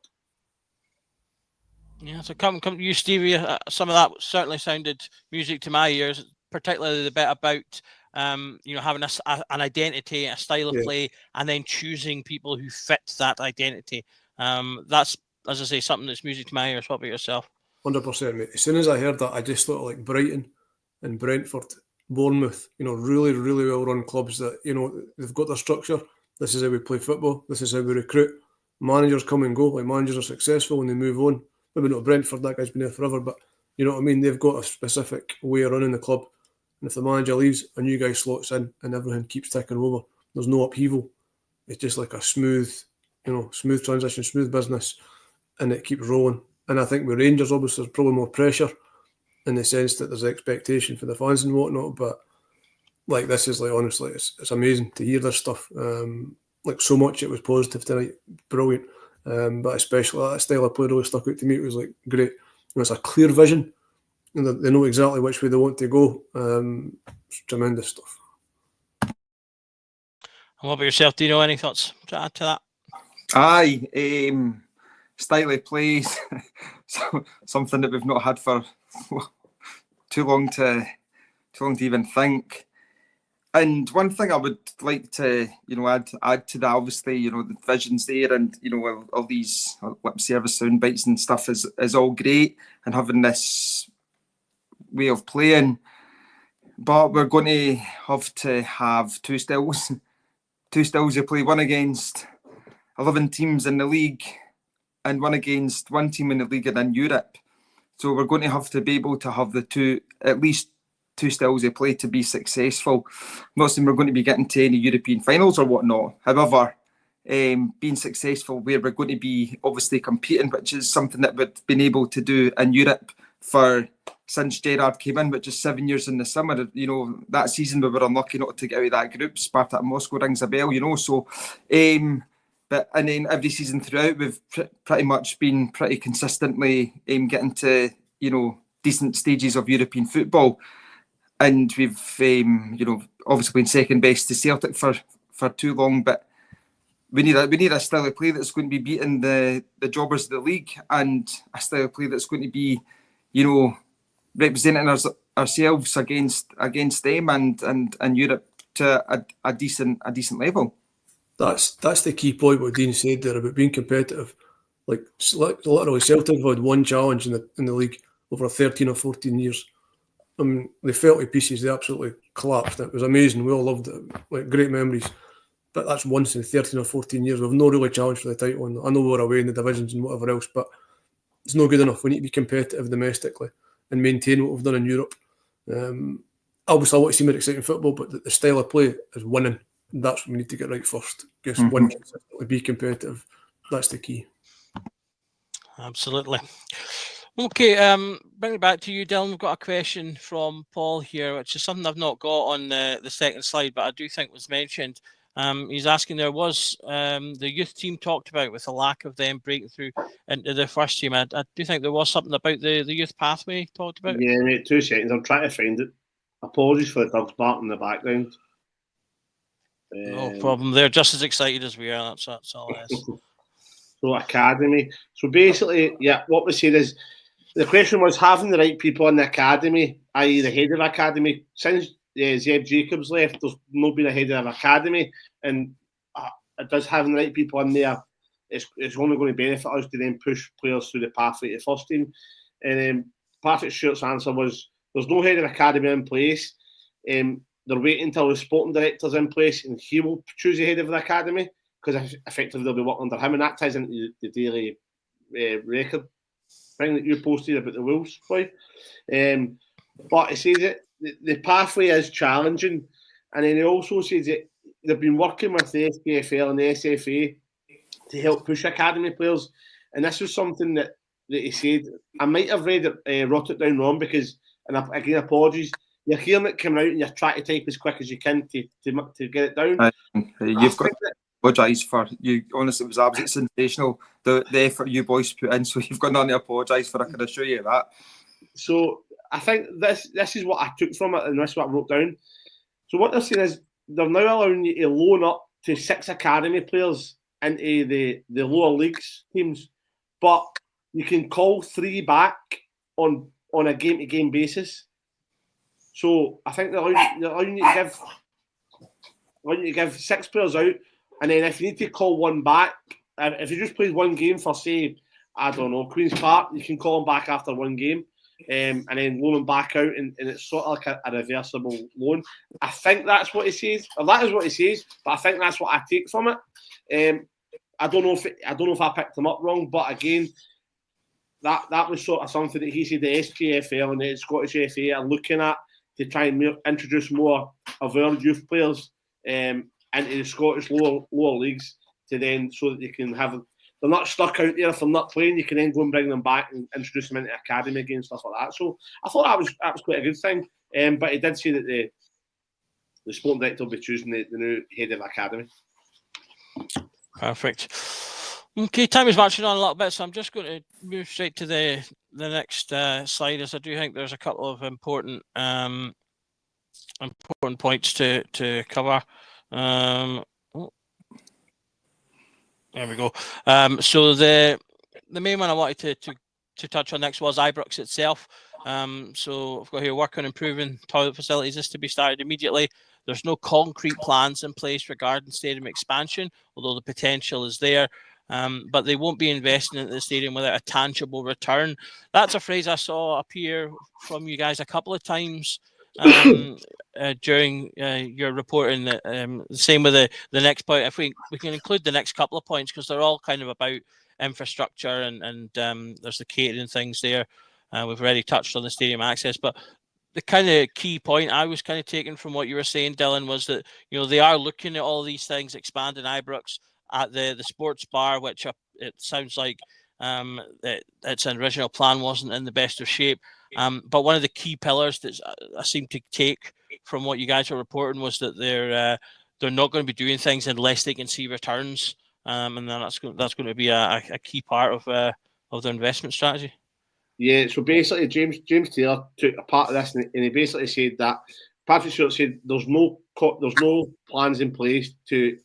Yeah, so come to you, Stevie. Some of that certainly sounded music to my ears, particularly the bit about having an identity, a style of play, and then choosing people who fit that identity. That's, as I say, something that's music to my ears. What about yourself? 100%, mate. As soon as I heard that, I just thought like Brighton and Brentford, Bournemouth, really, really well-run clubs that, they've got their structure. This is how we play football. This is how we recruit. Managers come and go. Like, managers are successful and they move on. Maybe not Brentford, that guy's been there forever, but you know what I mean? They've got a specific way of running the club. And if the manager leaves, a new guy slots in and everything keeps ticking over. There's no upheaval. It's just like a smooth transition, smooth business, and it keeps rolling. And I think with Rangers, obviously, there's probably more pressure in the sense that there's expectation for the fans and whatnot. But like, this is like, honestly, it's amazing to hear this stuff. Like, so much it was positive tonight, brilliant. But especially that style of play really stuck out to me. It was like great. It's a clear vision. And they know exactly which way they want to go. It's tremendous stuff. And what about yourself? Do you know any thoughts to add to that? Aye, style of plays, something that we've not had for too long to even think. And one thing I would like to, add to that, obviously, the vision's there, and all these lip service sound bites and stuff is all great, and having this way of playing, but we're going to have two styles of play, one against 11 teams in the league and one against one team in the league and in Europe. So we're going to have to be able to have at least two styles of play to be successful. I'm not saying we're going to be getting to any European finals or whatnot. However, being successful where we're going to be obviously competing, which is something that we've been able to do in Europe since Gerrard came in, which is 7 years in the summer. That season we were unlucky not to get out of that group. Spartak Moscow rings a bell, so... and then every season throughout, we've pretty much been pretty consistently getting to, decent stages of European football. And we've, obviously been second best to Celtic for too long, but we need a style of play that's going to be beating the jobbers of the league, and a style of play that's going to be, representing ourselves against them and Europe to a decent level. That's the key point what Dean said there about being competitive. Like, literally, Celtic have had one challenge in the league over 13 or 14 years. I mean, they fell to pieces. They absolutely collapsed. It was amazing. We all loved it. Like, great memories. But that's once in 13 or 14 years. We've no really challenged for the title. And I know we're away in the divisions and whatever else, but it's not good enough. We need to be competitive domestically and maintain what we've done in Europe. Obviously, I want to see more exciting football, but the style of play is winning. That's what we need to get right first. Just win consistently, be competitive. That's the key. Absolutely. Okay, bring it back to you, Dylan. We've got a question from Paul here, which is something I've not got on the second slide, but I do think was mentioned. He's asking, there was the youth team talked about with the lack of them breaking through into the first team. I do think there was something about the youth pathway talked about. Yeah, mate, 2 seconds. I'm trying to find it. Apologies for the dogs barking in the background. No problem. They're just as excited as we are. That's all it is. So, academy. So basically, yeah, what we said is the question was having the right people in the academy, i.e. the head of academy. Since Zeb Jacobs left, there's not been a head of academy, and it does having the right people in there. It's only going to benefit us to then push players through the pathway to the first team. And Patrick Stewart's answer was there's no head of academy in place. They're waiting until the sporting director's in place and he will choose the head of the academy, because effectively they'll be working under him, and that ties into the Daily Record thing that you posted about the Wolves boy. But he says that the pathway is challenging, and then he also says that they've been working with the SPFL and the SFA to help push academy players, and this was something that he said. I might have wrote it down wrong, because, and again, apologies, you're hearing it coming out and you're trying to type as quick as you can to get it down. You've got to apologise for you. Honestly, it was absolutely sensational, the effort you boys put in. So you've got nothing to apologise for. I can assure you that. So I think this is what I took from it, and this is what I wrote down. So what they're saying is they're now allowing you to loan up to 6 academy players into the lower leagues teams, but you can call 3 back on a game-to-game basis. So I think they're allowing you to give 6 players out, and then if you need to call 1 back, if you just played 1 game for, say, I don't know, Queen's Park, you can call them back after 1 game, and then loan them back out, and it's sort of like a reversible loan. I think that's what he says, or that is what he says, but I think that's what I take from it. I don't know if I picked him up wrong, but again, that was sort of something that he said the SPFL and the Scottish FA are looking at to try and introduce more of our youth players into the Scottish lower leagues, to then, so that they can have, they're not stuck out there if they're not playing. You can then go and bring them back and introduce them into academy again, stuff like that. So I thought that was quite a good thing. But he did say that the sporting director will be choosing the new head of academy. Perfect. Okay, time is marching on a little bit, so I'm just going to move straight to the next slide, as I do think there's a couple of important points to cover. There we go. So the main one I wanted to touch on next was Ibrox itself. So I've got here, work on improving toilet facilities is to be started immediately. There's no concrete plans in place regarding stadium expansion, although the potential is there. But they won't be investing in the stadium without a tangible return. That's a phrase I saw appear from you guys a couple of times during your reporting. The same with the next point. If we can include the next couple of points, because they're all kind of about infrastructure and there's the catering things there. We've already touched on the stadium access, but the kind of key point I was kind of taking from what you were saying, Dylan, was that, you know, they are looking at all these things, expanding Ibrox at the sports bar, which it sounds like its original plan wasn't in the best of shape. But one of the key pillars that I seem to take from what you guys are reporting was that they're not going to be doing things unless they can see returns, and then that's going to be a key part of their investment strategy. Yeah, so basically James Taylor took a part of this, and he basically said that Patrick Stewart said there's no plans in place to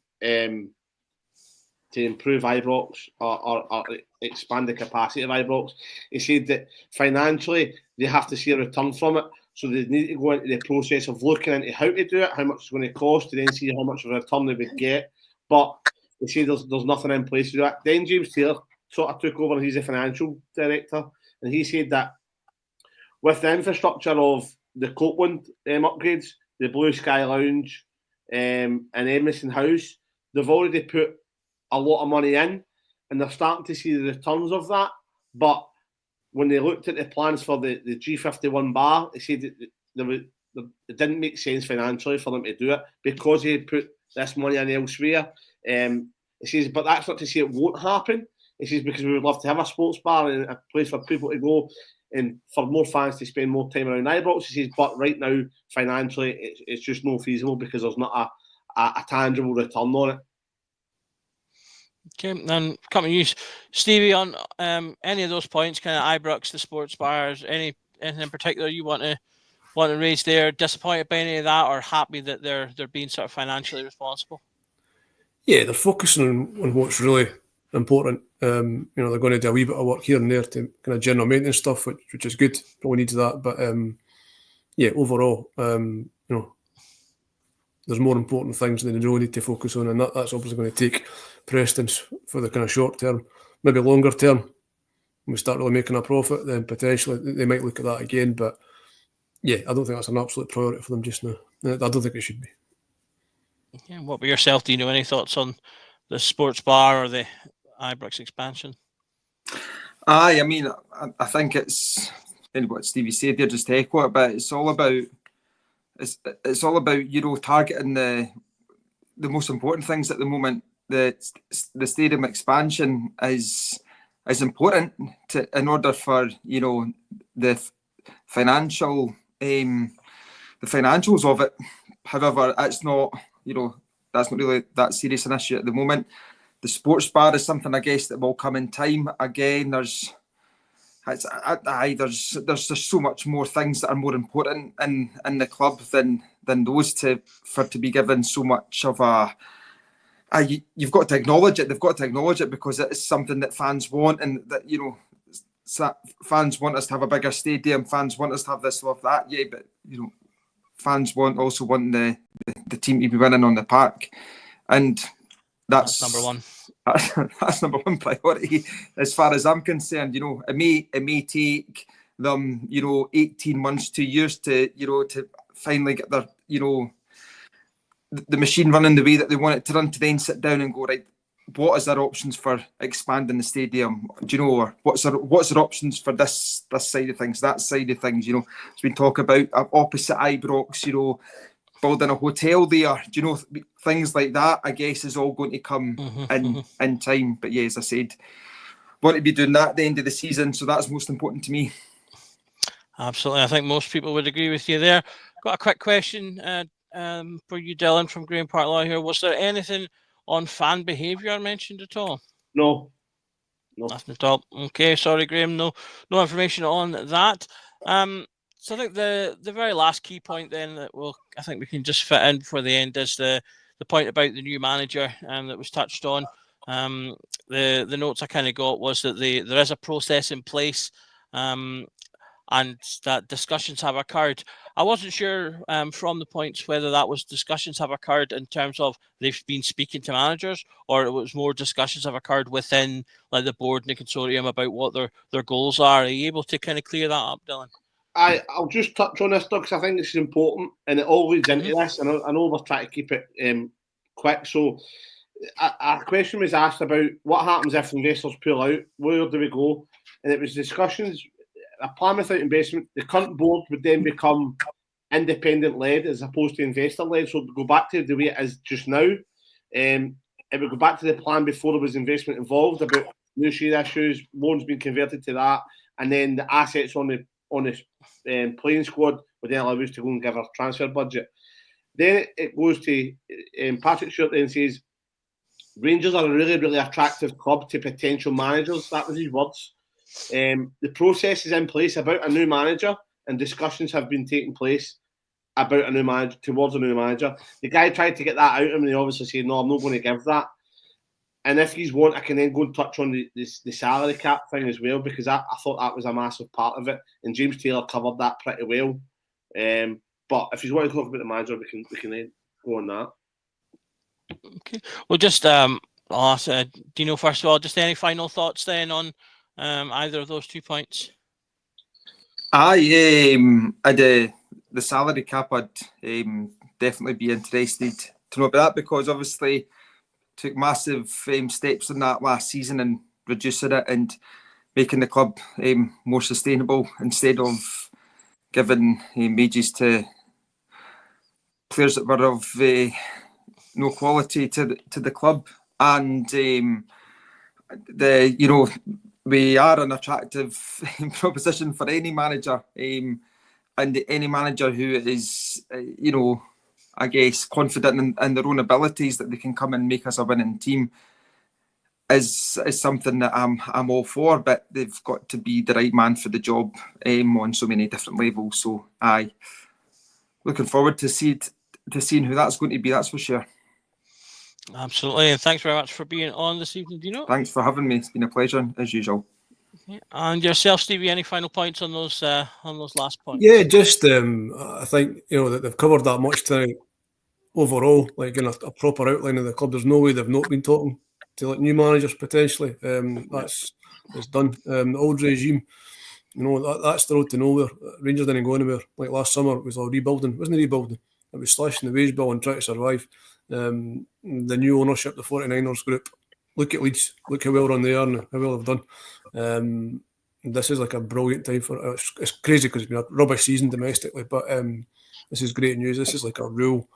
improve Ibrox or expand the capacity of Ibrox. He said that financially they have to see a return from it, so they need to go into the process of looking into how to do it, how much it's going to cost, to then see how much of a return they would get. But they say there's nothing in place to do that. Then James Taylor sort of took over, and he's a financial director, and he said that with the infrastructure of the Copeland upgrades, the Blue Sky Lounge and Emerson House, they've already put a lot of money in, and they're starting to see the returns of that. But when they looked at the plans for the G51 bar, they said that it didn't make sense financially for them to do it because they put this money in elsewhere. He says, but that's not to say it won't happen. He says, because we would love to have a sports bar and a place for people to go and for more fans to spend more time around Ibrox. He says, but right now, financially, it's just not feasible because there's not a tangible return on it. Okay, and coming to you, Stevie, on any of those points, kind of Ibrox, the sports bars, anything in particular you want to raise there? Disappointed by any of that, or happy that they're being sort of financially responsible? Yeah, they're focusing on what's really important. They're going to do a wee bit of work here and there to kind of general maintenance stuff, which is good. Probably needs that, but overall, there's more important things that they really need to focus on, and that's obviously going to take precedence for the kind of short term. Maybe longer term, when we start really making a profit, then potentially they might look at that again. But yeah, I don't think that's an absolute priority for them just now. I don't think it should be. Yeah, what about yourself? Do you know any thoughts on the sports bar or the Ibrox expansion? I mean, I think it's what Stevie said there, just to echo it, but it's all about targeting the most important things at the moment. The stadium expansion is important in order for the financials of it. However, it's not that's not really that serious an issue at the moment. The sports bar is something, I guess, that will come in time. Again, there's there's just so much more things that are more important in the club than those for to be given so much of a. You've got to acknowledge it. They've got to acknowledge it because it is something that fans want, and that, you know, fans want us to have a bigger stadium. Fans want us to have this, love that. Yeah, but you know, fans also want the team to be winning on the park, and that's number one. That's number one priority as far as I'm concerned. You know, it may take them, you know, 18 months, 2 years to finally get their, you know, the machine running the way that they want it to run, to then sit down and go, right, what is their options for expanding the stadium? Do you know, or what's their options for this side of things, that side of things? You know, as we talk about opposite Ibrox, you know, building a hotel there. Do you know, things like that? I guess is all going to come in time. But yeah, as I said, want to be doing that at the end of the season, so that's most important to me. Absolutely, I think most people would agree with you there. Got a quick question for you, Dylan, from Graham Partlaw here. Was there anything on fan behaviour mentioned at all? No. Nothing at all. Okay, sorry, Graham. No information on that. So I think the very last key point then that I think we can just fit in before the end is the point about the new manager that was touched on. The notes I kind of got was that there is a process in place, and that discussions have occurred. I wasn't sure from the points whether that was discussions have occurred in terms of they've been speaking to managers, or it was more discussions have occurred within like the board and the consortium about what their goals are. Are you able to kind of clear that up, Dylan? I'll just touch on this, Doug, because I think this is important, and it all leads into this. I know we're trying to keep it quick. So a question was asked about what happens if investors pull out, where do we go? And it was discussions. A plan without investment, the current board would then become independent-led as opposed to investor-led. So it would go back to the way it is just now. It would go back to the plan before there was investment involved, about new share issues, loans being converted to that, and then the assets on the playing squad would then allow us to go and give our transfer budget. Then it goes to Patrick Stewart then says, Rangers are a really, really attractive club to potential managers. That was his words. The process is in place about a new manager, and discussions have been taking place about a new manager, towards a new manager. The guy tried to get that out of him, and he obviously said, no, I'm not going to give that. And if you want, I can then go and touch on the salary cap thing as well, because I thought that was a massive part of it, and James Taylor covered that pretty well. But if you want to talk about the manager, we can then go on that. Okay. Well, just I'll ask, Dino, first of all, just any final thoughts then on either of those 2 points? The salary cap, I'd definitely be interested to know about that, because obviously took massive steps in that last season and reducing it and making the club more sustainable, instead of giving wages to players that were of no quality to the club. And we are an attractive proposition for any manager, and any manager who is, I guess, confident in their own abilities, that they can come and make us a winning team, is something that I'm all for. But they've got to be the right man for the job on so many different levels. So looking forward to seeing who that's going to be. That's for sure. Absolutely, and thanks very much for being on this evening, Dino. Thanks for having me. It's been a pleasure as usual. Okay. And yourself, Stevie, any final points on those last points? Yeah, just I think that they've covered that much tonight. Overall, like in a proper outline of the club, there's no way they've not been talking to like new managers potentially. It's done. The old regime, that's the road to nowhere. Rangers didn't go anywhere. Like last summer, it was all rebuilding. It wasn't rebuilding. It was slashing the wage bill and trying to survive. The new ownership, the 49ers group, look at Leeds, look how well run they are and how well they've done. This is like a brilliant time for it's crazy because it's been a rubbish season domestically, but this is great news. This is like a real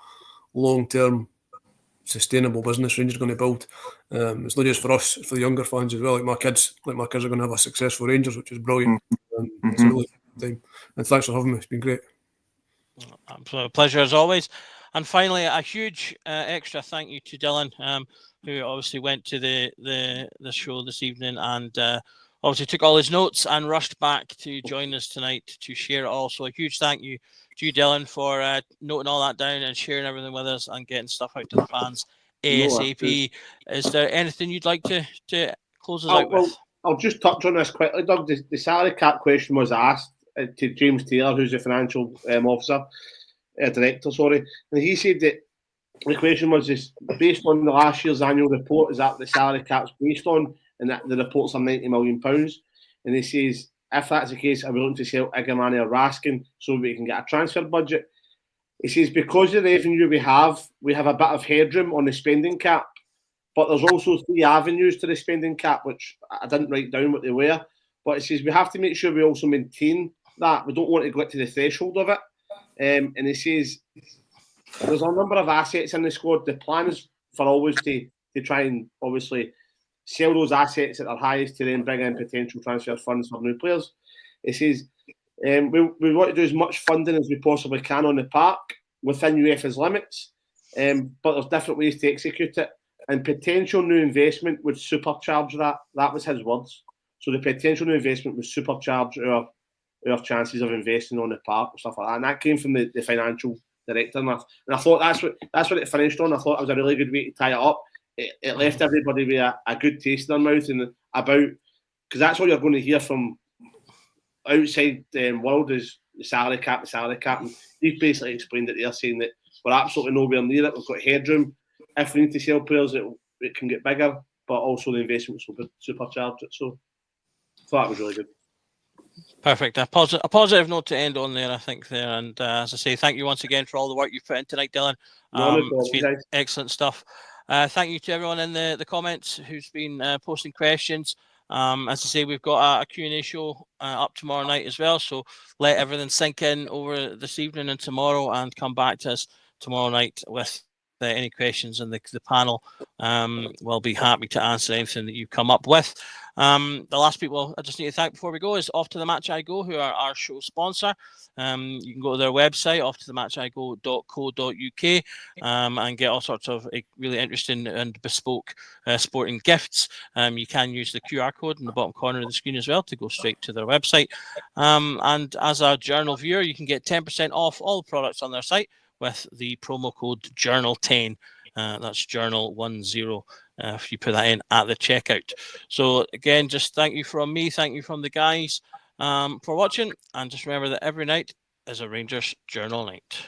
long-term sustainable business Rangers are going to build. It's not just for us, it's for the younger fans as well. Like my kids are going to have a successful Rangers, which is brilliant. It's a really good time, and thanks for having me. It's been great. Absolute pleasure as always. And finally, a huge extra thank you to Dylan, who obviously went to the show this evening and obviously took all his notes and rushed back to join us tonight to share it all. So a huge thank you to you, Dylan, for noting all that down and sharing everything with us and getting stuff out to the fans ASAP. Is there anything you'd like to close us out with? I'll just touch on this quickly, Doug. The salary cap question was asked to James Taylor, who's the financial director, and he said that the question was this, based on the last year's annual report, is that the salary cap's based on, and that the reports are £90 million. And he says, if that's the case, are we looking to sell Igamani or Raskin so we can get a transfer budget? He says, because of the revenue we have a bit of headroom on the spending cap, but there's also 3 avenues to the spending cap, which I didn't write down what they were. But he says, we have to make sure we also maintain that. We don't want to go to the threshold of it. And he says, there's a number of assets in the squad. The plan is for always to try and obviously sell those assets at their highest to then bring in potential transfer funds for new players. He says, we want to do as much funding as we possibly can on the park within UEFA's limits, but there's different ways to execute it. And potential new investment would supercharge that. That was his words. So the potential new investment would supercharge our chances of investing on the park and stuff like that. And that came from the financial director. And I thought that's what it finished on. I thought it was a really good way to tie it up. It left everybody with a good taste in their mouth and about, because that's what you're going to hear from outside the world is the salary cap. And they've basically explained it. They're saying that we're absolutely nowhere near it. We've got headroom. If we need to sell players, it can get bigger, but also the investments will supercharge it. So I thought it was really good. Perfect. A positive note to end on there, I think, there. And as I say, thank you once again for all the work you've put in tonight, Dylan. It's been excellent stuff. Thank you to everyone in the comments who's been posting questions. As I say, we've got a Q&A show up tomorrow night as well. So let everything sink in over this evening and tomorrow and come back to us tomorrow night with any questions, and the panel will be happy to answer anything that you come up with. The last people I just need to thank before we go is Off to the Match I Go, who are our show sponsor. You can go to their website, offtothematchigo.co.uk, and get all sorts of really interesting and bespoke sporting gifts. You can use the QR code in the bottom corner of the screen as well to go straight to their website. And as a journal viewer, you can get 10% off all the products on their site with the promo code Journal10. That's Journal10 if you put that in at the checkout. So again, just thank you from me, thank you from the guys for watching, and just remember that every night is a Rangers Journal night.